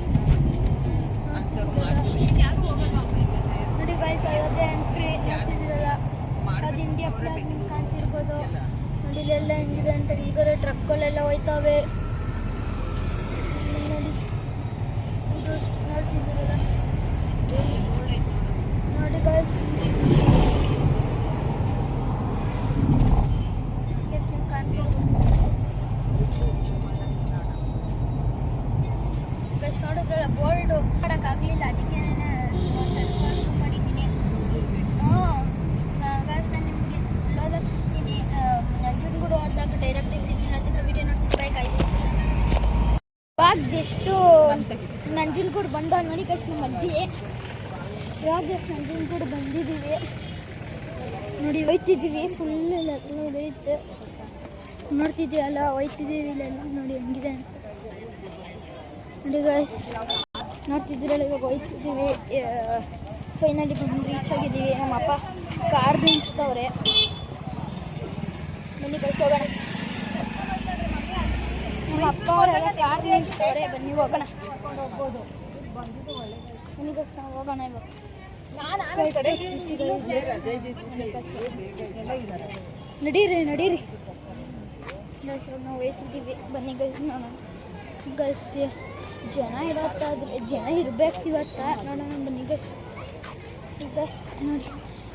ನೋಡಿ ಗೈಸ್ ಅದೇ ಎಂಟ್ರಿ ನೋಡ್ತಿದ್ದೀರಲ್ಲ, ಅದು ಇಂಡಿಯಾ ಫ್ಲಾಗ್ ನಿಮ್ಗೆ ಕಾಣ್ತಿರ್ಬೋದು. ನೋಡಿ ಇಲ್ಲೆಲ್ಲ ಹೆಂಗಿದೆ ಅಂತ. ಹಿಂಗಾರೆ ಟ್ರಕ್ಗಳೆಲ್ಲ ಹೋಯ್ತವೆ ನೋಡಿ. ಇದು ನೋಡ್ತಿದ್ದೀರಲ್ಲ, ನೋಡಿ ಗೈಸ್ ಎಷ್ಟು ನಿಮ್ಗೆ ಕಾಣ್ತಿರ್ಬೋದು. ಗೈಸ್ ನೋಡಿದ್ರಲ್ಲ ಬೋರ್ಡು ಮಾಡೋಕ್ಕಾಗಲಿಲ್ಲ, ಅದಕ್ಕೆ ನಾನು ಸ್ವಲ್ಪ ಮಾಡಿದ್ದೀನಿ. ಗೈಸ್ ನಾನು ನಿಮಗೆ ಹೋದಾಗ ಸಿಗ್ತೀನಿ. ನಂಜನಗೂಡು ಹೋದಾಗ ಡೈರೆಕ್ಟಾಗಿ ಸಿಗ್ತೀನಿ. ಅದಕ್ಕೆ ವಿಡಿಯೋ ನೋಡ್ತೀನಿ. Bye guys. ಇವಾಗ ಜಸ್ಟ್ ನಂಜನಗೂಡು ಬಂದವ್ ನೋಡಿ ಗೈಸ್ ನಮ್ಮ ಅಜ್ಜಿ. ಇವಾಗ ಜಸ್ಟ್ ನಂಜನಗೂಡು ಬಂದಿದ್ದೀವಿ ನೋಡಿ. ಹೋಯ್ತಿದ್ದೀವಿ ಫುಲ್ ಎಲ್ಲ ಇದೈತೆ ನೋಡ್ತಿದ್ದೀವಲ್ಲ, ಹೋಯ್ತಿದ್ದೀವಿ ಇಲ್ಲೆಲ್ಲ. ನೋಡಿ ಹೆಂಗಿದೆ ಅಂತ ನೋಡಿ ಗೈಸ್ ನೋಡ್ತಿದ್ದೀರಲ್ಲ. ಇವಾಗ ಹೋಯ್ತಿದ್ದೀವಿ, ಫೈನಲಿ ಬಂದು ರೀಚ್ ಆಗಿದ್ದೀವಿ. ನಮ್ಮ ಅಪ್ಪ ಕಾರ್ ನಿಲ್ಲಿಸ್ತವ್ರೆ. ಬನ್ನಿ ಗೈಸ್ ಹೋಗೋಣ. ನಮ್ಮ ಅಪ್ಪ ಅವರೆಲ್ಲ ಕಾರ್ ನಿಲ್ಲಿಸ್ತವ್ರೆ, ಬನ್ನಿ ಹೋಗೋಣ. ಬನ್ನಿ ಗೈಸ್ ನಾವು ಹೋಗೋಣ ಇವಾಗ. ನಡೀರಿ ನಡೀರಿ ಗೈಸ್. ನಾವು ಹೋಯ್ತಿದ್ದೀವಿ, ಬನ್ನಿ ಗೈಸ್ ನೋಡೋಣ. ಗೈಸ್ ಜನ ಇರತ್ತಾದ್ರೆ ಜನ ಇರ್ಬೇಕು ಇವತ್ತ, ನೋಡೋಣ ಬನ್ನಿ ಗೈಸ್. ಈಗ ನೋಡಿ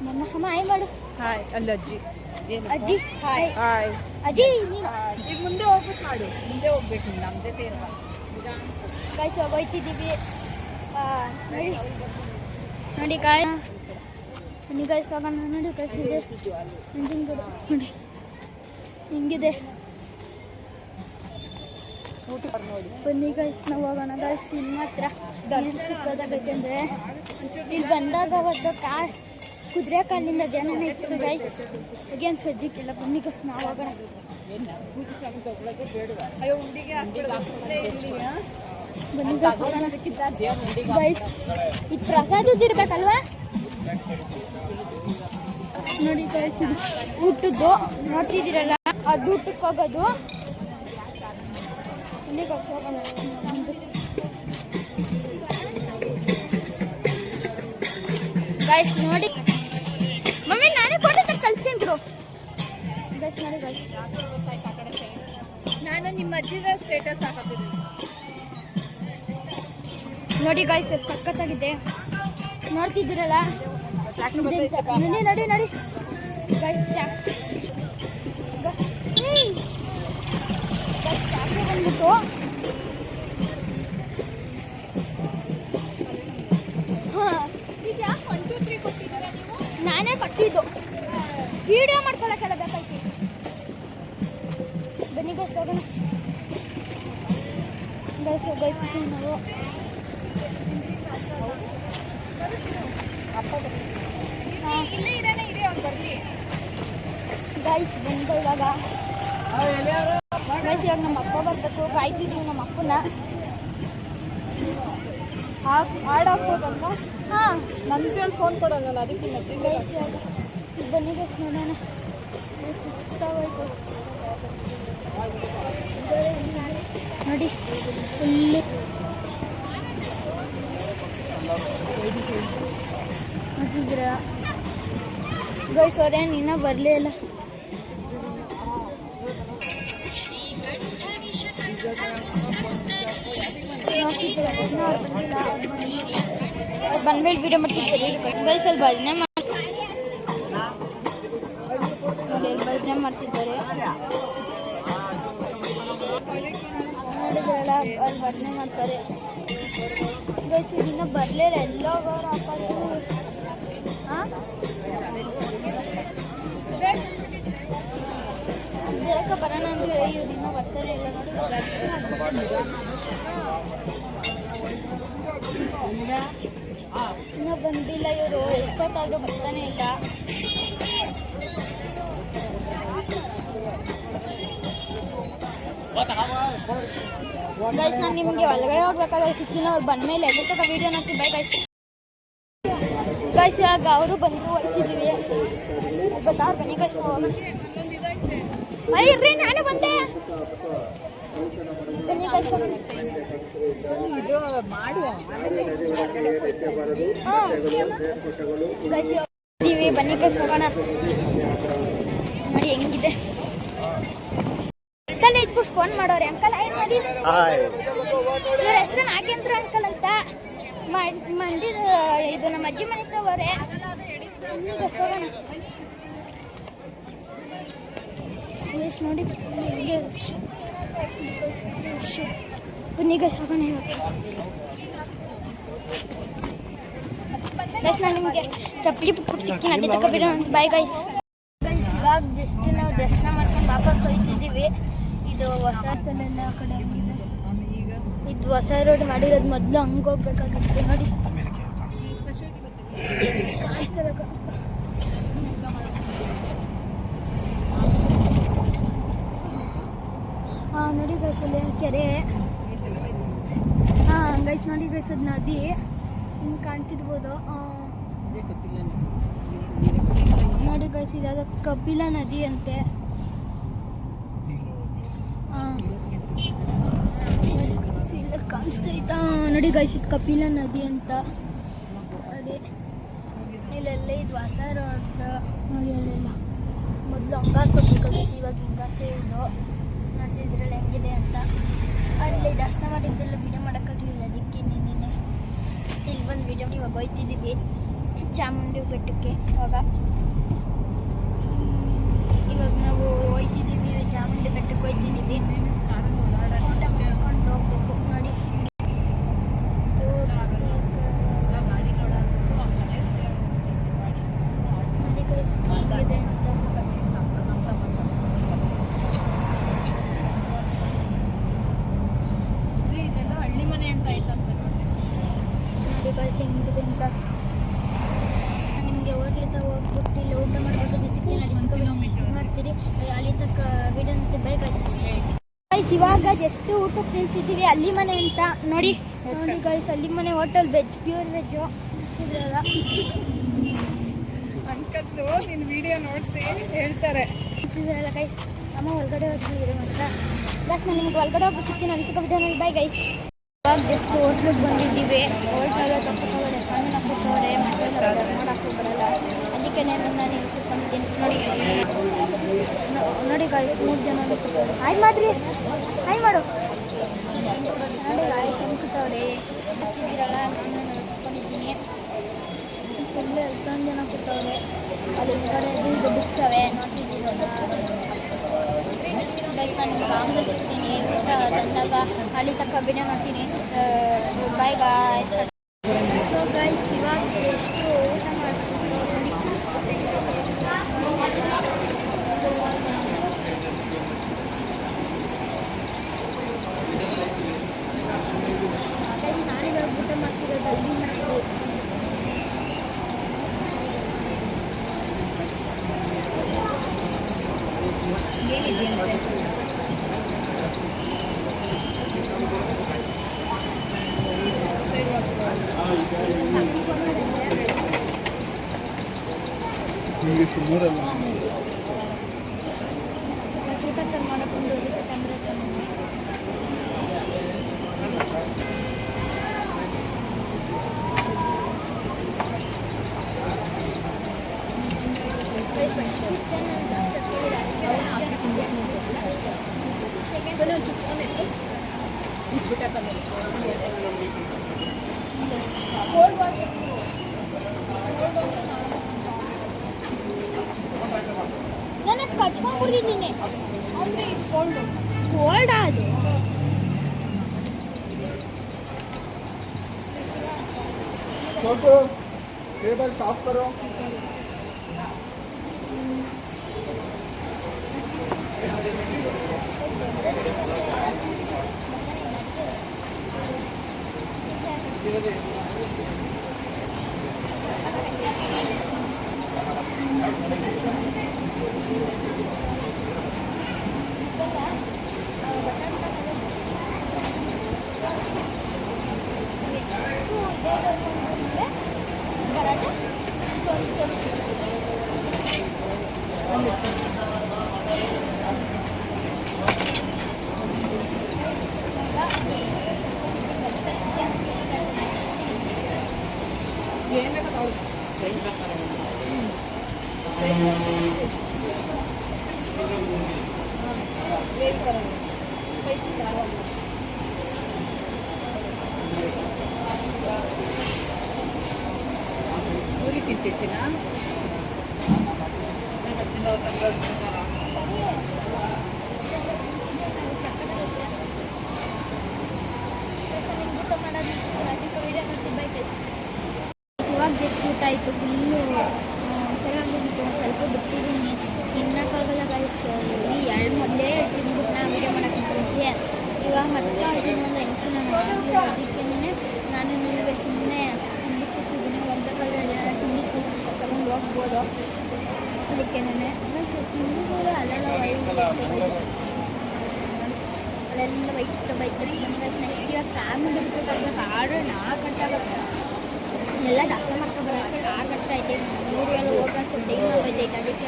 ನಮ್ಮ ಅಮ್ಮ ಹಾಯ್ ಮಾಡು. ಹಾಯ್ ಅಲ್ಲ ಅಜ್ಜಿ ಅಜ್ಜಿ ಹಾಯ್. ಹಾಯ್ ಅಜ್ಜಿ ನೀನು ಈಗ ಮುಂದೆ ಹೋಗ್ಬಿಟ್ಟು ಮಾಡು, ಮುಂದೆ ಹೋಗ್ಬೇಕು ನೀನು ನಮ್ಮ ಜೊತೆ ಇರುವ. ಗೈಸ್ ಹೋಗ್ತಿದ್ದೀವಿ. ನೋಡಿ ನೋಡಿ ಗಾಯ ಬನ್ನಿ ಗೈಸ್ ಹೋಗೋಣ. ನೋಡಿ ಗೈಸ್ ಇದೆ ನಂದಿನ ಗಿಡ ನೋಡಿ ಹಿಂಗಿದೆ. ಬನ್ನಿ ಗೈಸ್ ನಾವು ಹೋಗೋಣ ಗೈಸ್. ಇಲ್ಲಿ ಮಾತ್ರ ಸಿಕ್ಕೋದಾಗೈತೆ ಅಂದರೆ ಇಲ್ಲಿ ಬಂದಾಗ ಅವತ್ತು ಕುದುರೆ ಕಾಲಿಂದ ಧ್ಯಾನನೇ ಇತ್ತು ಗೈಸ್. ಏನು ಸದ್ಯಕ್ಕಿಲ್ಲ. ಬನ್ನಿ ಗೈಸ್ ನಾವು ಹೋಗೋಣ. ಬನ್ನಿ ಗೈಸ್ ಇದು ಪ್ರಸಾದದಿರ್ಬೇಕಲ್ವಾ? ನೋಡಿ ಗೈಸ್ ಇದು ಊಟದ್ದು ನೋಡ್ತಿದ್ದೀರಲ್ಲ, ಅದು ಊಟಕ್ಕೆ ಹೋಗೋದು. ಬನ್ನಿ ಗೈಸ್ ಹೋಗೋಣ. ಗೈಸ್ ನೋಡಿ ಮಮ್ಮಿ ನಾನೇ ಫೋಟೋ ತೆಗೆದು ಕಳಿಸ್ತೀನಿ ಬಿಡು. ಗೈಸ್ ನೋಡಿ ಗೈಸ್ ನಾನು ನಿಮ್ಮ ಅಜ್ಜಿದ ಸ್ಟೇಟಸ್ ಹಾಕೋತೀನಿ ನೋಡಿ ಗೈಸ್ ಸಖತ್ತಾಗಿದೆ. ನೋಡ್ತಿದ್ದೀರಲ್ಲ ನೋಡಿ ನೋಡಿ ನೋಡಿ ಗೈಸ್ ಬಂದ್ಬಿಟ್ಟು ಹಾಂ ಈಗ ಯಾಕೆ 1 2 3 ಕೊಟ್ಟಿದ್ದೀರಾ ನೀವು? ನಾನೇ ಕಟ್ಟಿದ್ದು. ವಿಡಿಯೋ ಮಾಡ್ಕೊಳಕ್ಕೆಲ್ಲ ಬೇಕಾಯ್ತು. ಬನ್ನಿ ಗೈಸ್ ಹೋಗೋಣ. ಗೈಸ್ ಹೋಗ್ತೀವಿ ನಾವು. ಇಲ್ಲೇ ಇರೋಣ, ಇದೆ ಅವ್ರು ಬರಲಿ. ಗೈಸ್ ಬಂದು ಇವಾಗ ಗೈಸ್ ಇವಾಗ ನಮ್ಮ ಅಪ್ಪ ಬರಬೇಕು. ಕಾಯ್ತಿದ್ವಿ ನಮ್ಮ ಅಪ್ಪನ. ಹಾಡಾಕ್ಬೋದಲ್ವ? ಹಾಂ ನನಗೆ ಫೋನ್ ಕೊಡೋಲ್ಲ, ಅದಕ್ಕೆ ಗೈಸ್ ಇವಾಗ ಬನ್ನಿ ಗೈಸ್ ನೋಡೋಣ. ಸುಸ್ತಾಗೋಯ್ತು ನೋಡಿ ಫುಲ್ಲು ನೋಡ್ತಿದ್ದೀರ ಗೈಸ್. ಅವ್ರೇನು ಇನ್ನೂ ಬರಲೇ ಇಲ್ಲ. ಬಂದ್ಮೇಲೆ ವಿಡಿಯೋ ಮಾಡ್ತಿರ್ತೀರಿ ಗೈಸ್. ಅಲ್ಲಿ ಭಜನೆ ಭಜನೆ ಮಾಡ್ತಿದ್ದಾರೆ ನೋಡಿದ್ರಲ್ಲ, ಅಲ್ಲಿ ಭಜನೆ ಮಾಡ್ತಾರೆ ಗೈಸ್. ಇನ್ನೂ ಬರಲೇ ಇಲ್ಲ. ಎಲ್ಲ ಹೋಗೋರು ಹಾಂ ಬೇಗ ಬರೋಣ ಅಂದರೆ ಇವ್ರು ಇನ್ನೂ ಬರ್ತಾನೆ ಇಲ್ಲ. ಇನ್ನೂ ಬಂದಿಲ್ಲ ಇವರು. ಎಷ್ಟೊತ್ತಾದರೂ ಬರ್ತಾನೆ ಇಲ್ಲ. ಗೈಸ್ ನಾನು ನಿಮಗೆ ಒಳಗಡೆ ಹೋಗ್ಬೇಕಾದ್ರೆ ಸಿಕ್ಕಿನ ಅವ್ರು ಬಂದಮೇಲೆ ಎಲ್ಲಿರ್ತಕ್ಕ ವೀಡಿಯೋ ನೋಡ್ತೀವಿ. Bye guys. ಗೈಸ್ ಇವಾಗ ಅವರು ಬಂದರು ಹೋಗ್ತಿದ್ದೀವಿ. ಗೊತ್ತಾವ್ರು ಬನ್ನಿ ಗೈಸ್ ಹೋಗೋಣ. ಇರ್ರಿ ನಾನು ಬಂದೆ. ಬನ್ನಿ ಗೈಸ್ ಹೋಗೋಣ. ಇದು ಮಾಡುವ ಗೈಸ್ ಹೋಗ್ತೀವಿ. ಬನ್ನಿ ಗೈಸ್ ಹೋಗೋಣ. ನೋಡಿ ಹೆಂಗಿದೆ. ಅಂಕಲ್ ಇದ್ಬಿಟ್ಟು ಫೋನ್ ಮಾಡೋರೆ. ಅಂಕಲ್ ಆಯ್ ಮಾಡಿ ಇವ್ರ ಹೆಸರು ನಾಗೇಂದ್ರ ಅಂಕಲ್ ಅಂತ. ಮಂಡಿದ ಇದು ನಮ್ಮ ಅಜ್ಜಿ ಮನೆ ತಗೋರೆ. ಗೈಸ್ ಹೋಗೋಣ. ಗೈಸ್ ನೋಡಿ ಬನ್ನಿ ಗೈಸ್ ಹೋಗೋಣ. ಗೈಸ್ ನಾನು ನಿಮಗೆ ಚಪ್ಪಲಿ ಬಿಟ್ಬಿಟ್ಟು ಸಿಕ್ಕಿನ ಅಲ್ಲಿ ತಕ ಬಿಡೋಣ. Bye guys. ಗೈಸ್ ಇವಾಗ ಜಸ್ಟ್ ನಾವು ದರ್ಶನ ಮಾಡ್ಕೊಂಡು ವಾಪಸ್ ಹೋಗ್ತಿದ್ದೀವಿ. ಇದು ಹೊಸ ಸಲೆಲ್ಲ ಆ ಕಡೆ ಆಗಿದೆ. ಇದು ಹೊಸ ರೋಡ್ ಮಾಡಿರೋದು. ಮೊದಲು ಹಂಗೆ ಹೋಗ್ಬೇಕಾಗಿತ್ತು ನೋಡಿ. ಹಾಂ ನೋಡಿ ಗೈಸ್ ಅಲ್ಲಿ ಕೆರೆ. ಹಾಂ ಗೈಸ್ ನೋಡಿ ಗೈಸ್ ಅದು ನದಿ ಹಿಂಗೆ ಕಾಣ್ತಿರ್ಬೋದು. ನೋಡಿ ಗೈಸ್ ಇದಾದ ಕಪಿಲ ನದಿ ಅಂತೆ. ಹಾಂ ಕಾಣಿಸ್ತೈತಾ ನೋಡಿ ಗೈಸ್ ಇದು ಕಪಿಲ ನದಿ ಅಂತ. ನೋಡಿ ಇಲ್ಲೆಲ್ಲ ಇದು ಹೊಸ ರೋಡ್ ನೋಡಿ. ಅಲ್ಲೆಲ್ಲ ಮೊದಲು ಹಂಗಾಸೆ ಹೋಗ್ಬೇಕಾಗಿತ್ತು, ಇವಾಗ ಹಿಂಗಾಸೆ ಇದು ನೋಡ್ತಿದ್ರಲ್ಲಿ ಹೆಂಗಿದೆ ಅಂತ. ಅಲ್ಲಿ ದರ್ಶನ ಮಾಡಿದ್ದೆಲ್ಲ ವಿಡಿಯೋ ಮಾಡೋಕ್ಕಾಗಲಿಲ್ಲ, ಅದಕ್ಕೆ ನಿನ್ನೆ ಇಲ್ಲಿ ಬಂದು ವಿಡಿಯೋ ಇವಾಗ ಹೋಗ್ತಿದ್ದೀವಿ ಚಾಮುಂಡಿ ಬೆಟ್ಟಕ್ಕೆ. ಇವಾಗ ನಾವು ಹೋಗ್ತಿದ್ದೀವಿ ಗೈಸ್ ಇವಾಗ ಜಸ್ಟ್ ಊಟಕ್ಕೆ ನಿಲ್ಸಿದ್ದೀವಿ ಅಲ್ಲಿ ಮನೆ ಅಂತ ನೋಡಿ ನೋಡಿ ಗೈಸ್ ಅಲ್ಲಿ ಮನೆ ಹೋಟೆಲ್ ವೆಜ್ ಪ್ಯೂರ್ ವೆಜ್ಜು ಇದ್ರಲ್ಲ ಅಂಕದ್ದು ನಿನ್ನ ವಿಡಿಯೋ ನೋಡ್ತಿ ಹೇಳ್ತಾರೆ ಇದ್ರಲ್ಲ ಗೈಸ್ ಅಮ್ಮ ಒಳಗಡೆ ಹೋಗ್ತಿದ್ದೀರಿ ಮಾತ್ರ ಪ್ಲಸ್ ನಾನು ನಿಮ್ಗೆ ಒಳಗಡೆ ಹೋಗಿ ಸಿಗ್ತೀನಿ ಅನ್ಸ್ಕೊಬಿಟ್ಟೆ ಬೈ ಗೈಸ್ ಇವಾಗ ಜಸ್ಟ್ ಹೋಟ್ಲಿಗೆ ಬಂದಿದ್ದೀವಿ ಹೋಟ್ಲಲ್ಲ ತಪ್ಪಿಸೋದೆ ಕಣ್ಣು ಹಾಕ್ಬಿಟ್ಟವ್ರೆ ಮತ್ತೆ ನೋಡೋಕ್ಕೂ ಬರಲ್ಲ ಅದಕ್ಕೆ ನಾನು ನಿಲ್ಸ್ಕೊಂಡಿದ್ದೀನಿ ನೋಡಿ ನೋಡಿ ಗಾಯ 3 ಜನ ಹಾಯ್ ಮಾಡ್ರಿ ಹಾಯ್ ಮಾಡು ನೋಡಿ ಗಾಯ ಸಂಕಿತವ್ರೆ ಹಾಕಿದ್ದೀರಲ್ಲ ನಾನು ನಡ್ಸ್ಕೊಂಡಿದ್ದೀನಿ ಫುಲ್ ಎಷ್ಟೊಂದು ಜನ ಕೂತವ್ರೆ ಅದು ಹಿಂದ್ಗಡೆ ಇದು ಬುಕ್ಸವೆ ನೋಡ್ತಿದ್ದೀರಲ್ಲ ನಾನು ಆಮೇಲೆ ಸಿಗ್ತೀನಿ ಊಟ ತಂದಾಗ ಅಲ್ಲಿ ತಕ್ಕ ವಿಡಿಯೋ ಮಾಡ್ತೀನಿ ಬಾಯ್ ಗಾಯ್ಸ್ ಸೊ ಗೈಸ್ ಇವಾಗ ಎಷ್ಟು ಊಟ ಮಾಡ್ತೀನಿ ನಾನಿವಾಗ ಊಟ ಮಾಡ್ತಿರೋದು ಅಲ್ಲಿ ಮನೆಯಲ್ಲಿ ಏನಿದೆಯಂತೆ ಊಟ ಸರ್ ಮಾಡೋಕ್ಕೊಂದು ಅದಕ್ಕೆ ಕ್ಯಾಮ್ರಾ ನಾನು ಅದು ಕಚ್ಕೊಂಡ್ಬಿಡ್ತಿದ್ದೀನಿ ಕೋಲ್ಡ್ ಅದು छोटू टेबल साफ करो ಏನು ಬೇಕು ತಗೊಳ್ಳಿ ಪೂರಿ ತಿಂತಿದ್ದೀನ ಇವಾಗ ಜಸ್ಟ್ ಊಟ ಆಯಿತು ಫುಲ್ಲು ಒಂಥರ ಆಗಿತ್ತು ಒಂದು ಸ್ವಲ್ಪ ಬಿಟ್ಟಿದ್ದೀನಿ ತಿನ್ನೋಕ್ಕಾಗಲ್ಲ ಗಾಯ್ಸ್ ಈ ಎರಡು ಮೊದಲೇ ತಿಂದ್ಬಿಟ್ಟು ನಾ ವಿಡಿಯೋ ಮಾಡೋಕ್ಕೆ ಇವಾಗ ಮತ್ತೆ ಅದನ್ನು ಒಂದು ಹೆಂಗೆ ನಾನು ಅದಕ್ಕೆ ನಾನು ನಿಮಗೆ ಸುಮ್ಮನೆ ತಿಂದು ಕೂತಿದ್ದೀನಿ ಒಂದಕ್ಕಾಗಲ್ಲ ತಿಂಡಿ ತಗೊಂಡು ಹೋಗ್ಬೋದು ಅದಕ್ಕೆ ತಿಂದು ಅಲ್ಲೆಲ್ಲ ಅಲ್ಲೆಲ್ಲ ಬೈಕ್ ಇವಾಗ ಚಾಮುಂಡಿ ಬಿಟ್ಟು ಆರ್ಡ್ರ್ 4 ಗಂಟೆ ಆಗುತ್ತೆ ಎಲ್ಲ ದಾಖಲೆ ಮಾಡ್ಕೊಬರೋಕ್ಕೆ 6 ಗಂಟೆ ಐತೆ 3 ಎಲ್ಲ ಹೋಗೋಷ್ಟು ಟೈಮ್ ಆಗೋಯ್ತೈತೆ ಅದಕ್ಕೆ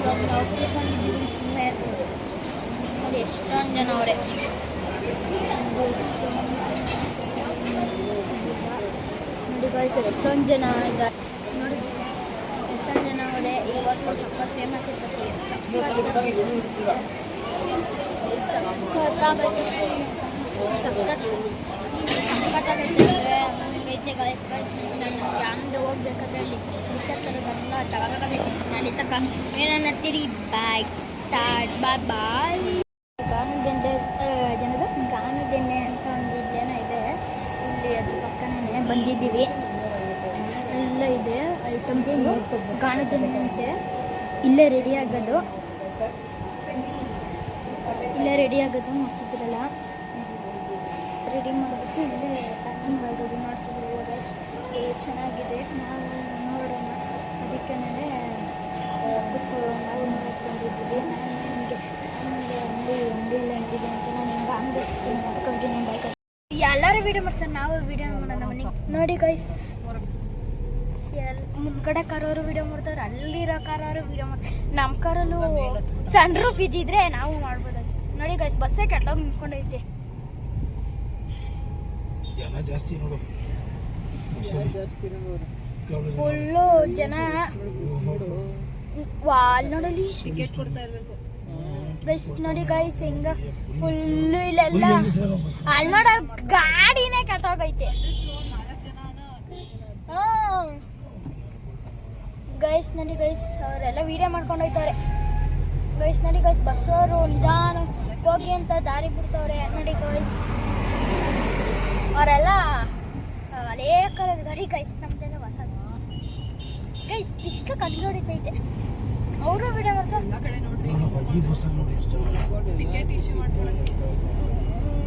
ನಾವು ಕೂತ್ಕೊಂಡಿದ್ದೀವಿ ಸುಮ್ಮನೆ ಅಲ್ಲಿ ಎಷ್ಟೊಂದು ಜನ ಅವರೇ ನೋಡಿ ಗಾಯ್ಸ್ ಎಷ್ಟೊಂದು ಜನ ಇದ್ದಾರೆ ನೋಡಿ ಎಷ್ಟೊಂದು ಜನ ಅವರೇ ಈ ಹೋಟ್ಲು ಸ್ವಲ್ಪ ಫೇಮಸ್ ಇರ್ತದೆ ಸಕ್ಕತ್ತಾಗೈತೆ ಹಂಗೈತೆ ಗಾಯ್ಸ್ ನಾನು ಯಾಮ್ದು ಹೋಗ್ಬೇಕಾದ್ರೆ ಅಲ್ಲಿ ಥರದಲ್ಲ ತಗೋಬೇಕಾಗೈತೆ ನಡಿ ತಕ್ಕ ಏನನ್ನತ್ತೀರಿ ಬಾಯ್ ಸ್ಟಾರ್ಟ್ ಬಾಯ್ ಗಾನದೆಣ್ಣೆ ಗಾನದೆಣ್ಣೆ ಅಂತ ಒಂದು ಇಲ್ಲೇನೋ ಇದೆ ಇಲ್ಲಿ ಅದ್ರ ಪಕ್ಕನೇ ಬಂದಿದ್ದೀವಿ ಎಲ್ಲ ಇದೆ ಐಟಮ್ಸ್ ಗಾನದೆಣ್ಣೆ ಅಂತೆ ಇಲ್ಲೇ ರೆಡಿ ಆಗೋದು ಮಾಡ್ತಿದ್ರಲ್ಲ ರೆಡಿ ಮಾಡಿಬಿಟ್ಟು ಇಲ್ಲೇ ಪ್ಯಾಕಿಂಗ್ ಆಗೋದು ಮಾಡ್ತಿದ್ರು ಚೆನ್ನಾಗಿದೆ ನಾವು ನೋಡೋಣ ಅದಕ್ಕೆ ನಾವು ನೋಡಕ್ಕೆ ಬಂದಿದ್ದೀವಿ ನಾನು ವಿಡಿಯೋ ಮಾಡ್ತಾರೆ, ನಾವು ವಿಡಿಯೋ ಮಾಡೋಣ ಮನೆಗೆ. ನೋಡಿ ಗೈಸ್, ಮುಂದ್ಗಡೆ ಕಾರವರು ವಿಡಿಯೋ ಮಾಡ್ತಾರೆ, ಅಲ್ಲಿರೋ ಕಾರವರು ವಿಡಿಯೋ ಮಾಡ್ತಾರೆ. ನಮ್ಮ ಕಾರಲ್ಲೂ ಸಣ್ಣ ರೂಫ್ ಇದ್ದಿದ್ರೆ ನಾವು ಮಾಡ್ಬೋದಾಗಿ. ನೋಡಿ ಗೈಸ್, ಬಸ್ಸೇ ಕೆಟ್ಟೋಗಿ ನಿಂತ್ಕೊಂಡೈತೆ. ಜನ ಜಾಸ್ತಿ ನೋಡು, ಫುಲ್ಲು ಜನ. ಅಲ್ಲಿ ನೋಡಲಿ ಟಿಕೆಟ್ ಕೊಡ್ತಾ ಇರ್ಬೇಕು. ಗೈಸ್ ನೋಡಿ ಗೈಸ್, ಹೆಂಗ ಫುಲ್ಲು ಇಲ್ಲೆಲ್ಲ. ಅಲ್ಲಿ ನೋಡ ಗಾಡಿನೇ ಕೆಟ್ಟೋಗೈತೆ. ಗೈಸ್ ನೋಡಿ ಗೈಸ್, ಅವರೆಲ್ಲ ವಿಡಿಯೋ ಮಾಡ್ಕೊಂಡು ಹೋಯ್ತವ್ರೆ. ಗೈಸ್ ನೋಡಿ ಗೈಸ್, ಬಸ್ಸವರು ನಿಧಾನ ಹೋಗಿ ಅಂತ ದಾರಿ ಬಿಡ್ತವ್ರೆ. ನೋಡಿ ಗೈಸ್, ಅವರೆಲ್ಲ ಅದೇ ಕಾಲದ ಗಾಡಿ ಗೈಸ್, ನಮ್ದೆಲ್ಲ ಹೊಸ ಗೈಸ್. ಇಷ್ಟು ಕಟ್ಗೆ ಹೊಡಿತೈತೆ. ಅವರು ವಿಡಿಯೋ ಮಾಡ್ತಾರೆ. ಎಲ್ಲ ಕಡೆ ನೋಡ್ರಿ, ಈ ಬಸ್ಸಲ್ಲಿ ನೋಡಿ ಎಷ್ಟು ಟಿಕೆಟ್ ಇಶ್ಯೂ ಮಾಡ್ತಾರೆ.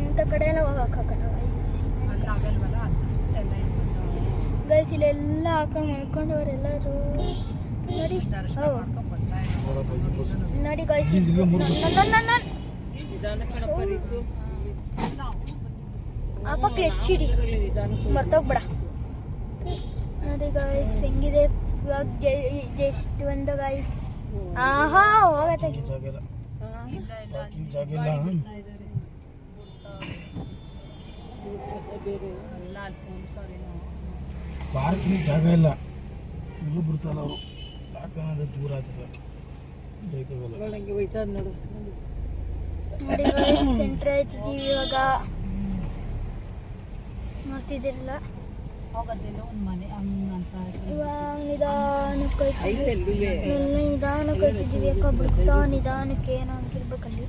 ಇಂಥ ಕಡೆ ಎಲ್ಲ ಹೋಗಕ್ಕಾಗಲ್ಲ ಗೈಸ್. ಅಲ್ಲಿ ಆಗಲ್ವಲ್ಲ, ಹತ್ತಿಸ್ಬಿಟ್ಟು ಎಲ್ಲ ಗೈಸ್ ಇಲ್ಲೆಲ್ಲ ಹಾಕೊಂಡು ಮಲ್ಕೊಂಡವರೆಲ್ಲರೂ ನೋಡಿ. ದರ್ಶನ ಮಾಡ್ಕೊಂಡು ಬರ್ತಾ ಇದ್ದಾರೆ. ನೋಡಪ್ಪ ಈ ಬಸ್. ನೋಡಿ ಗೈಸ್, ಅಪ್ಪ ಕ್ಲೆಚ್ಚಿಡಿ ಮರ್ತೋಗ್ಬೇಡ. ನೋಡಿ ಗೈಸ್ ಹೆಂಗಿದೆ ಇವಾಗ. ಜಸ್ಟ್ ಒಂದು ಗೈಸ್, ಆಹಾ ಹೋಗತ್ತೆ. ಜಾಗ ಇಲ್ಲ, ಪಾರ್ಕಿಂಗ್ ಜಾಗ ಇಲ್ಲ. ಪಾರ್ಕಿಂಗ್ ಜಾಗ ಇಲ್ಲ, ಇಲ್ಲೂ ಬಿಡ್ತಲ್ಲ ಅವರು. ಯಾಕಂದ್ರೆ ದೂರ ಆಗ್ತದೆ, ಬೇಕಾಗಲ್ಲ. ನೋಡಿ ಗೈಸ್, ಸೆಂಟ್ರ್ ಆಯ್ತಿದ್ದೀವಿ ಇವಾಗ. ನೋಡ್ತಿದ್ದೀರಲ್ಲ, ಹೋಗೋದಿಲ್ಲ ಒಂದು ಮನೆ ಹಂಗಂತ ಇವಾಗ ನಿಧಾನಕ್ಕೆ ಎಲ್ಲ ನಿಧಾನಕ್ಕೆ ಹೋಗ್ತಿದ್ದೀವಿ. ಯಾಕೆ ಬಿಡ್ತಾ ನಿಧಾನಕ್ಕೆ ಏನೋ ಹಂಗಿರ್ಬೇಕಲ್ಲಿ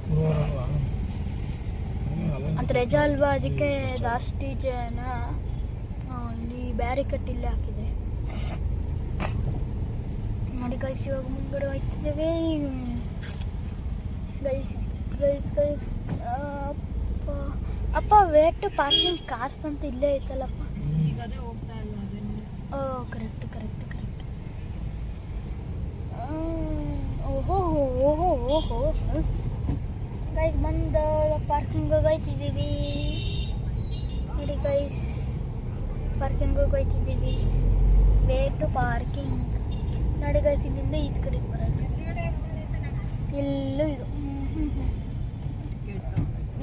ಅಂತ ರಜಾ ಅಲ್ವಾ, ಅದಕ್ಕೆ ಜಾಸ್ತಿ ಜನ ಇಲ್ಲಿ ಬ್ಯಾರಿಕೇಡ್ ಇಲ್ಲೇ ಹಾಕಿದ್ರೆ. ನೋಡಿ ಗೈಸ್, ಇವಾಗ ಮುಂದ್ಗಡೆ ಹೋಗ್ತಿದ್ದೇವೆ. ಗೈಸ್ ಗೈಸ್ ಅಪ್ಪ ವೇಟ್ ಪಾರ್ಕಿಂಗ್ ಕಾರ್ಸ್ ಅಂತ ಇಲ್ಲೇ ಐತಲ್ಲಪ್ಪ. ಈಗ ಅದೇ ಹೋಗ್ತಾ ಇಲ್ಲ ಅದೇನೆ. Correct correct correct. ಓಹೋ ಓಹೋ ಓಹೋ ಗೈಸ್, ಬಂದು ಪಾರ್ಕಿಂಗ್ ಹೋಗ್ತಿದ್ದೀವಿ. ನೋಡಿ ಗೈಸ್, ಪಾರ್ಕಿಂಗ್ ಹೋಗ್ತಿದ್ದೀವಿ. Way to parking. ನೋಡಿ ಗೈಸ್, ಇಲ್ಲಿಂದ ಈಚೆ ಕಡೆಗೆ ಬರೋದು. ಇಲ್ಲೂ ಇದು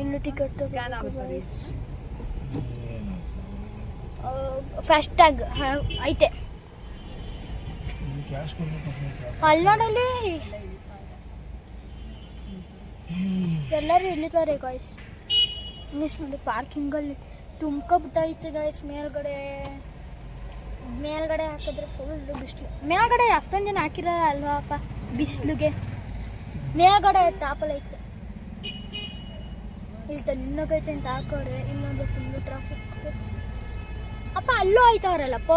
ಇಲ್ಲೂ ಟಿಕೆಟ್ ಸ್ಕ್ಯಾನ್ ಆಗುತ್ತೆ ಗೈಸ್. ಫಾಸ್ಟ್ ಟ್ಯಾಗ್ ಐತೆ ಕ್ಯಾಶ್ ಕೊಡ್ಬೇಕು. ಅಲ್ಲಿ ನೋಡಲಿ ಎಲ್ಲರೂ ಇಲ್ಲಿದ್ದಾರೆ ಗಾಯ್ಸ್. ಮಿಸ್ ನೋಡಿ, ಪಾರ್ಕಿಂಗಲ್ಲಿ ತುಂಬ್ಕೊಬಿಟ್ಟೈತೆ ಗಾಯ್ಸ್. ಮೇಲ್ಗಡೆ ಹಾಕಿದ್ರೆ ಫುಲ್ ಬಿಸಿಲು. ಮೇಲ್ಗಡೆ ಅಷ್ಟೊಂದು ಜನ ಹಾಕಿರಲ್ಲ ಅಲ್ವಾ ಅಪ್ಪ, ಬಿಸಿಲಿಗೆ. ಮೇಲ್ಗಡೆ ತಾಪಲ್ ಐತೆ, ಇಲ್ಲಿ ತಣ್ಣಗೈತೆ ಅಂತ ಹಾಕೋರೆ. ಇನ್ನೊಂದು ಫುಲ್ಲು ಟ್ರಾಫಿಕ್ ಅಪ್ಪ. ಅಲ್ಲೂ ಆಯ್ತವ್ರಲ್ಲಪ್ಪ.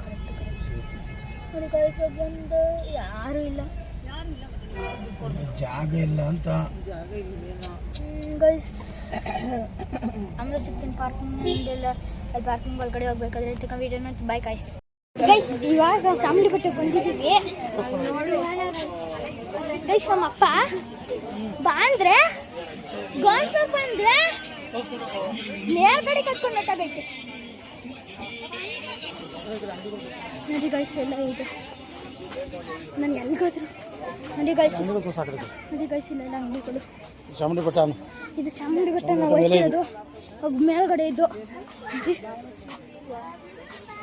Correct correct. ನೋಡಿ ಗಾಯ್ಸ್, ಬಂದು ಯಾರೂ ಇಲ್ಲ, ಜಾಗ ಇಲ್ಲ ಅಂತ ಗೈಸ್. ಆಮೇಲೆ ಸಿಗ್ತೀನಿ ಪಾರ್ಕಿಂಗ್ ಎಲ್ಲ. ಅಲ್ಲಿ ಪಾರ್ಕಿಂಗ್ ಒಳಗಡೆ ಹೋಗ್ಬೇಕಾದ್ರೆ ತಕ್ಕ ವೀಡಿಯೋ ನೋಡಿ. ಬಾಯ್ ಗೈಸ್. ಗೈಸ್ ಇವಾಗ ಚಾಮುಂಡಿ ಬೆಟ್ಟಕ್ಕೆ ಬಂದಿದ್ದೀವಿ ಗೈಸ್. ನಮ್ಮ ಅಪ್ಪ ಬಾ ಅಂದರೆ ಗಾನ್ಸಪ್ಪ ಅಂದರೆ ಮೇಲ್ಗಡೆ ಕಟ್ಕೊಂಡು ನಟ್ಟಾಗೈತೆ. ನೋಡಿ ಗೈಸ್, ಎಲ್ಲ ಇದೆ. ನಾನು ಎಲ್ಲಿಗೋದ್ರು ನೋಡಿ ಗೈಸ್. ನೋಡಿ ಗೈಸ್, ಇಲ್ಲೆಲ್ಲ ಅಂಗಡಿಗಳು. ಚಾಮುಂಡಿ ಬೆಟ್ಟ ಇದು ಚಾಮುಂಡಿ ಬೆಟ್ಟ ನಾವು ಹೋಗ್ತಿರೋದು. ಒಬ್ಬ ಮೇಲ್ಗಡೆ ಇದ್ದು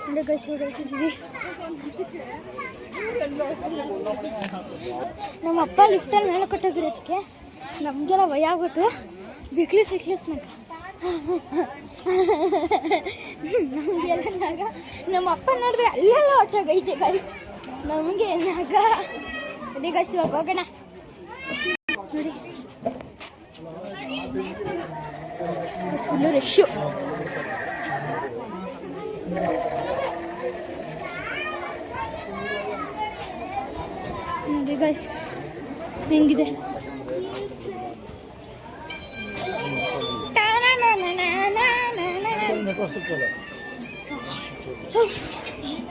ನೋಡಿ ಗೈಸ್, ಹೋಗ್ತಿದ್ದೀವಿ. ನಮ್ಮ ಅಪ್ಪ ಲಿಫ್ಟಲ್ಲಿ ಮೇಲೆ ಕಟ್ಟೋಗಿರೋದಕ್ಕೆ ನಮಗೆಲ್ಲ ಭಯ ಆಗ್ಬಿಟ್ಟು ಬಿಕ್ಲಿಸ್ನಾಗ ನಮಗೆಲ್ಲ ನಾಗ. ನಮ್ಮ ಅಪ್ಪ ನೋಡಿದ್ರೆ ಅಲ್ಲೆಲ್ಲ ಹೊಟ್ಟೋಗೈತೆ ಗೈಸ್. ನಮಗೆ ನಾಗ. ನೋಡಿ ಗೈಸ್, ಇವಾಗ ಹೋಗೋಣ. ನೋಡಿ ಫುಲ್ಲು ರಶ್ಶು. ನೋಡಿ ಗೈಸ್ ಹೆಂಗಿದೆ.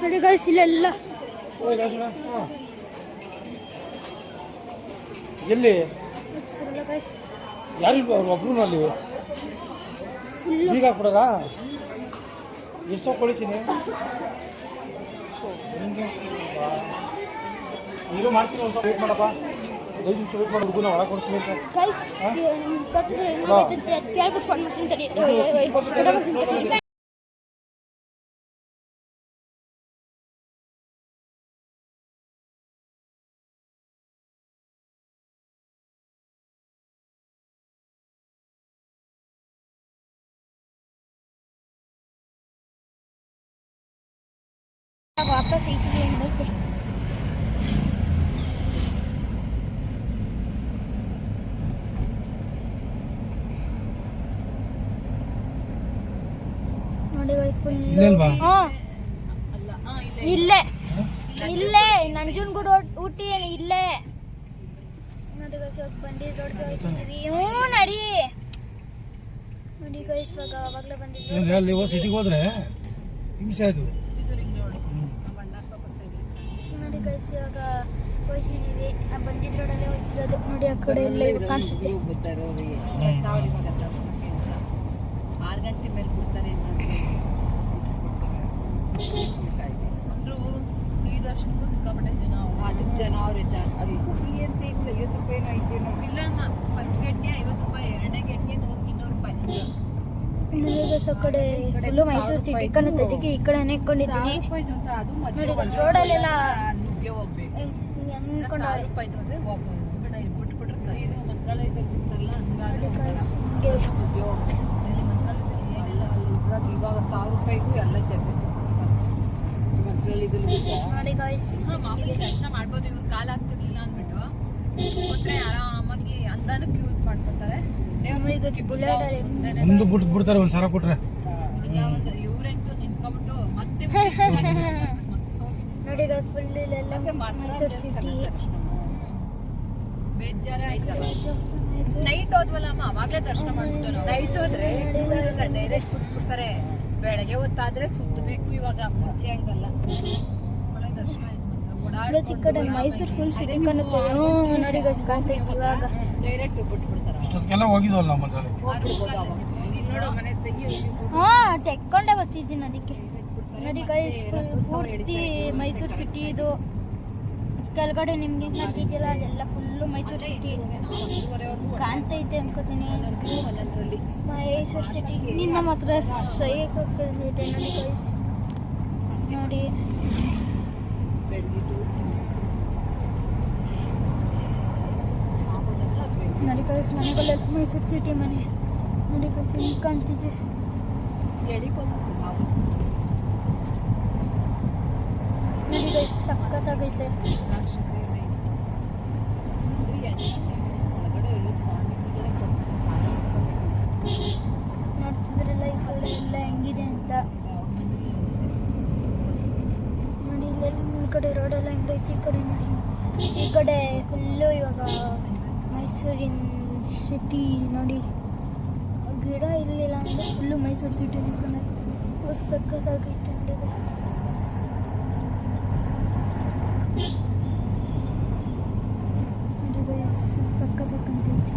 ನೋಡಿ ಗೈಸ್, ಇಲ್ಲೆಲ್ಲ ಎಲ್ಲಿ ಗೈಸ್ ಯಾರಿಲ್ವ ಅವ್ರು ಒಬ್ರು ಅಲ್ಲಿ ಫುಲ್ಲು ಈಗ ಹಾಕ್ಬಿಡೋದಾ ಎಷ್ಟೋ ಕೊಡಿತೀನಿ ನೀರು ಮಾಡ್ತೀನಿ ಒಂದು ಸ್ವಲ್ಪ ವೇಟ್ ಮಾಡಪ್ಪ 5 ನಿಮಿಷ ವೇಟ್ ಮಾಡಿ ಹುಡುಗನ ಒಳಗೆ ಕೊಡಿಸ್ಬೇಕು ಗೈಸ್ ಕಟ್ಟಿದ್ರೆ ಕೇಳ್ಬಿಟ್ಟು ಫೋನ್ ಮಾಡ್ತೀನಿ ತಡಿ ವಾಪಸ್ ಐತಿದೆ ಏನೈತೆ ನೋಡಿ ಫುಲ್ ಇಲ್ಲಲ್ವಾ ಇಲ್ಲೇ ಇಲ್ಲೇ ನಂಜನಗೂಡು ಊಟಿ ಇಲ್ಲೇ ನೋಡಿ ಗೈಸ್ ಇವಾಗ ಬಂಡಿ ರೋಡ್ಗೆ ಹೋಗ್ತಿದ್ದೀವಿ ನಡಿ ನೋಡಿ ಗೈಸ್ ಇವಾಗ ಅವಾಗಲೇ ಬಂದಿದ್ವಿ ಅಲ್ಲಿ ಸಿಟಿಗೆ ಹೋದ್ರೆ ಹಿಂಸೆ ಆಯ್ತು ನೋಡಿ ಗೈಸ್ ಇವಾಗ ಹೋಗ್ತಿದ್ದೀವಿ ಬಂದಿದ್ದ ರೋಡಲ್ಲೇ ಹೋಗ್ತಿರೋದು ನೋಡಿ ಆ ಕಡೆ ಎಲ್ಲ ಕಾಣಿಸುತ್ತೆ 6 ಗಂಟೆ ಮೇಲೆ ಬಿಡ್ತಾರೆ ಅಂದ್ರೂ ಫ್ರೀ ದರ್ಶನಕ್ಕೂ ಸಿಕ್ಕಾಪಟ್ಟೆ ಜನ ಅದಕ್ಕೆ ಜನ ಅವರೇ ಜಾಸ್ತಿ ಅದಕ್ಕೂ ಫ್ರೀ ಅಂತ ಇಲ್ಲ 50 ರೂಪಾಯಿನೂ ಐತೆ ಇಲ್ಲ ಫಸ್ಟ್ ಗೇಟ್ಗೆ 50 ರೂಪಾಯಿ ಎರಡನೇ ಗೇಟ್ಗೆ 200 ರೂಪಾಯಿ ಆ ಕಡೆ ಫುಲ್ಲು ಮೈಸೂರು ಸಿಟಿ ಕಾಣುತ್ತೆ ಈ ಕಡೆ ನೆಕ್ಕೊಂಡಿದ್ದೀನಿ ನೋಡಿ ಗೈಸ್ ರೋಡಲ್ಲೆಲ್ಲ ನುಗ್ಗೆ ಹೋಗ್ಬೇಕು ಹೆಂಗ್ಕೊಂಡವ್ರೆ ಬಿಟ್ಬಿಟ್ರೆ ಸರಿ ಇದು ಮಂತ್ರಾಲಯದಲ್ಲಿ ಬಿಡ್ತಾರಲ್ಲ ಹಂಗಾದ್ರೆ ನುಗ್ಗೆ ಹೋಗ್ಬೇಕು ಇಲ್ಲಿ ಮಂತ್ರಾಲಯದಲ್ಲಿ ಎಲ್ಲ ಅಲ್ಲಿ ಇವಾಗ 1000 ರೂಪಾಯಿಗೂ ಎಲ್ಲ ಜೊತೆ ಮಂತ್ರಾಲಯದಲ್ಲಿ ನೋಡಿ ಗೈಸ್ ಮಾಮೂಲಿ ದರ್ಶನ ಮಾಡ್ಬೋದು ಇವ್ರು ಕಾಲ ಆಗ್ತಿರ್ಲಿಲ್ಲ ಅಂದ್ಬಿಟ್ಟು ಕೊಟ್ರೆ ಆರಾಮಾಗಿ ಅಂದಾನಕ್ಕೆ ಯೂಸ್ ಮಾಡ್ಕೊತಾರೆ ಒಂದು ಬಿಡ್ತಾರೆ ಒಂದು ಸರ ಕೊಟ್ರೆ ಇವ್ರಂತೂ ನಿಂತ್ಕೊಬಿಟ್ಟು ಮತ್ತೆ ನೋಡಿ ಗೈಸ್ ಫುಲ್ ಇಲ್ಲೆಲ್ಲ ಮೈಸೂರು ಸಿಟಿ ಬೇಜಾರೇ ಆಯ್ತಲ್ಲ ನೈಟ್ ಹೋದ್ವಲ್ಲ ಅಮ್ಮ ಅವಾಗಲೇ ದರ್ಶನ ಮಾಡ್ಬಿಟ್ಟು ನಾವು ನೈಟ್ ಹೋದ್ರೆ ಡೈರೆಕ್ಟ್ ಬಿಟ್ಬಿಡ್ತಾರೆ ಬೆಳಗ್ಗೆ ಹೊತ್ತಾದ್ರೆ ಸುತ್ತಬೇಕು ಇವಾಗ ಮುಂಚೆ ಹಂಗಲ್ಲ ಒಳ್ಳೆ ದರ್ಶನ ಈ ಕಡೆ ಮೈಸೂರು ಫುಲ್ ಸಿಟಿ ಕಾಣುತ್ತೆ ನೋಡಿ ಗೈಸ್ ಕಾಣ್ತೈತಿ ಇವಾಗ ಡೈರೆಕ್ಟ್ ಬಿಟ್ಬಿಡ್ತಾರೆ ಇಷ್ಟೊತ್ತಿಗೆಲ್ಲ ಹೋಗಿದ್ವಲ್ಲ ನಮ್ಮ ಮನೆಯಲ್ಲಿ ತೆಕ್ಕೊಂಡೆ ಬರ್ತಿದ್ದೀನಿ ಅದಕ್ಕೆ ನೋಡಿ ಗೈಸ್ ಪೂರ್ತಿ ಮೈಸೂರು ಸಿಟಿ ಇದು ಕೆಳಗಡೆ ನಿಮ್ಗೆ ಕಾಣ್ತಿದ್ಯಲ್ಲ ಅದೆಲ್ಲ ಫುಲ್ಲು ಮೈಸೂರು ಸಿಟಿ ಕಾಣ್ತೈತೆ ಅನ್ಕೋತೀನಿ ಮೈಸೂರು ಸಿಟಿ ನಿನ್ನ ಮಾತ್ರ ಸೈಕ್ ಹೋಗ್ತೈತೆ ನೋಡಿ ಗೈಸ್ ನೋಡಿ ನೋಡಿ ಗೈಸ್ ಮನೆಗಳೆಲ್ಲ ಮೈಸೂರು ಸಿಟಿ ಮನೆ ನೋಡಿ ಗೈಸ್ ಹೆಂಗೆ ಕಾಣ್ತಿದೆ ನೋಡಿ ಗೈಸ್ ಸಖತ್ತಾಗೈತೆ ನೋಡ್ತಿದ್ರಲ್ಲ ಈ ಕಡೆ ಎಲ್ಲ ಹೆಂಗಿದೆ ಅಂತ ನೋಡಿ ಇಲ್ಲೆಲ್ಲ ಈ ಕಡೆ ರೋಡೆಲ್ಲ ಹೆಂಗೈತಿ ಈ ಕಡೆ ನೋಡಿ ಈ ಕಡೆ ಫುಲ್ಲು ಇವಾಗ ಮೈಸೂರಿನ ಸಿಟಿ ನೋಡಿ ಗಿಡ ಇರಲಿಲ್ಲ ಅಂದರೆ ಫುಲ್ಲು ಮೈಸೂರು ಸಿಟಿ ಕಾಣುತ್ತೆ ಸಖತ್ತಾಗೈತೆ ನೋಡಿ ಗೈಸ್ ನೋಡಿ ಗೈಸ್ ಸಖತ್ತಾಗಿ ಕಾಣ್ತೈತೆ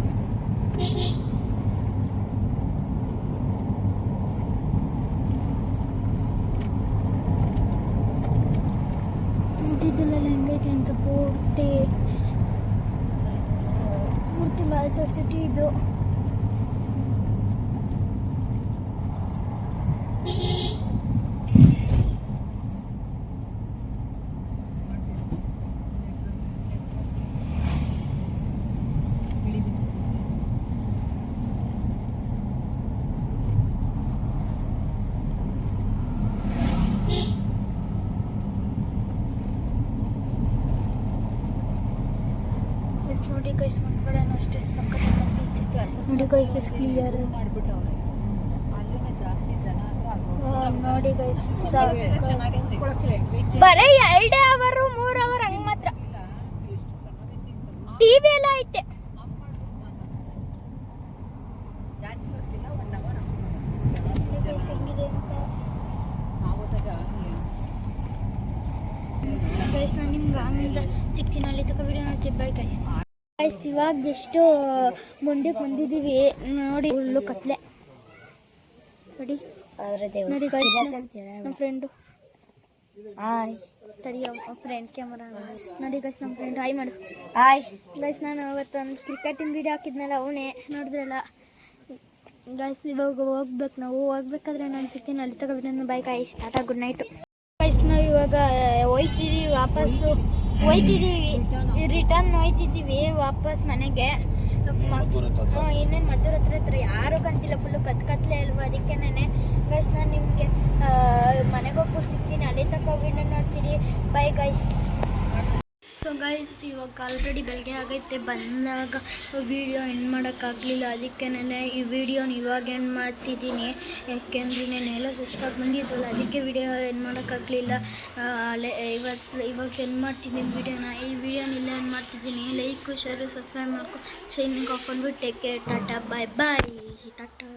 ಇದೆಲ್ಲ ಹೆಂಗೈತೆ ಅಂತ ಪೂರ್ತಿ ಮೈಸೂರು ಸಿಟಿ ಇದು ನೋಡಿ ಗೈಸ್ ಒಂದು ಕಡೆನೂ ಅಷ್ಟೇ ಸಕ್ಕತ್ತಾಗೈತೆ ನೋಡಿ ಗೈಸ್ ಎಷ್ಟು ಕ್ಲಿಯರ್ ಮಾಡ್ಬಿಟ್ಟವ್ರೆ ಅಲ್ಲಿನ ಜಾಸ್ತಿ ಜನ ನೋಡಿ ಗೈಸ್ ಚೆನ್ನಾಗೈತೆ ಬರೀ 2 ಅವರು 3 ಅವರ್ ಹಂಗೆ ಮಾತ್ರ ಟಿವಿ ಎಲ್ಲ ಐತೆ ಜಾಸ್ತಿ ಗೊತ್ತಿಲ್ಲ 1 ಅವರ್ ಹೆಂಗಿದೆ ಅಂತ ನಾವೋದಾಗ ಗೈಸ್ ನಾನು ನಿಮ್ಗೆ ಆಮೇಲೆ ಸಿಗ್ತೀನಿ ಅಲ್ಲಿ ತನಕ ವಿಡಿಯೋ ನೋಡ್ತೀವಿ ಬೈ ಗೈಸ್ ಗೈಸ್ ಇವಾಗ ಎಷ್ಟು ಮುಂದಕ್ಕೆ ಬಂದಿದ್ದೀವಿ ನೋಡಿ ಫುಲ್ಲು ಕತ್ಲೆ ನೋಡಿ ನೋಡಿ ಗೈಸ್ ನಮ್ಮ ಫ್ರೆಂಡು ಹಾಯ್ ತಡಿ ಫ್ರೆಂಡ್ ಕ್ಯಾಮರಾ ನೋಡಿ ಗೈಸ್ ನಮ್ಮ ಫ್ರೆಂಡ್ ಹಾಯ್ ಮಾಡು ಹಾಯ್ ಗೈಸ್ ನಾನು ಅವತ್ತೊಂದು ಕ್ರಿಕೆಟಿನ ವೀಡಿಯೋ ಹಾಕಿದ್ನಲ್ಲ ಅವನೇ ನೋಡಿದ್ರಲ್ಲ ಗೈಸ್ ಇವಾಗ ಹೋಗ್ಬೇಕು ನಾವು ಹೋಗ್ಬೇಕಾದ್ರೆ ನಾನು ಸಿಗ್ತೀನಿ ಅಲ್ಲಿ ತಗೋಬೇಕು bye guys tata good night guys ನಾವು ಇವಾಗ ಹೋಯ್ತಿದ್ದೀವಿ ವಾಪಸ್ಸು ರಿಟರ್ನ್ ಹೋಯ್ತಿದ್ದೀವಿ ವಾಪಸ್ ಮನೆಗೆ ಇನ್ನೇನು ಮದ್ದೂರ ಹತ್ರ ಯಾರೂ ಕಾಣ್ತಿಲ್ಲ ಫುಲ್ಲು ಕತ್ಲೆ ಅಲ್ವಾ ಅದಕ್ಕೆ ಗೈಸ್ ನಾನು ನಿಮಗೆ ಮನೆಗೆ ಹೋಗ್ಬಿಟ್ಟು ಸಿಗ್ತೀನಿ ಅಲ್ಲೇ ತಗೋ ವಿಡಿಯೋ ನೋಡ್ತೀರಿ ಬೈ ಗೈಸ್ ಸೊ ಗೈಸ್ ಇವಾಗ ಆಲ್ರೆಡಿ ಬೆಳಗ್ಗೆ ಆಗೈತೆ ಬಂದಾಗ ವೀಡಿಯೋ ಎಂಡ್ ಮಾಡೋಕ್ಕಾಗಲಿಲ್ಲ ಅದಕ್ಕೆ ಈ ವಿಡಿಯೋನ ಇವಾಗ ಎಂಡ್ ಮಾಡ್ತಿದ್ದೀನಿ ಯಾಕೆಂದರೆ ನೆನೆಲ್ಲ ಸುಸ್ತಾಗಿ ಬಂದಿದ್ವಲ್ಲ ಅದಕ್ಕೆ ವಿಡಿಯೋ ಎಂಡ್ ಮಾಡೋಕ್ಕಾಗಲಿಲ್ಲ ಇವಾಗ ಎಂಡ್ ಮಾಡ್ತಿದ್ದೀನಿ ಈ ವಿಡಿಯೋನ ಇಲ್ಲೇ ಎಂಡ್ ಮಾಡ್ತಿದ್ದೀನಿ ಲೈಕ್ ಶೇರು ಸಬ್ಸ್ಕ್ರೈಬ್ ಮಾಡ್ಕೊ ಸೈನಿಂಗ್ ಆಫ್ ಅಂದ್ಬಿಟ್ಟು ಟೇಕ್ ಕೇರ್ ಟಾಟಾ ಬಾಯ್ ಬಾಯ್ ಟಾಟಾ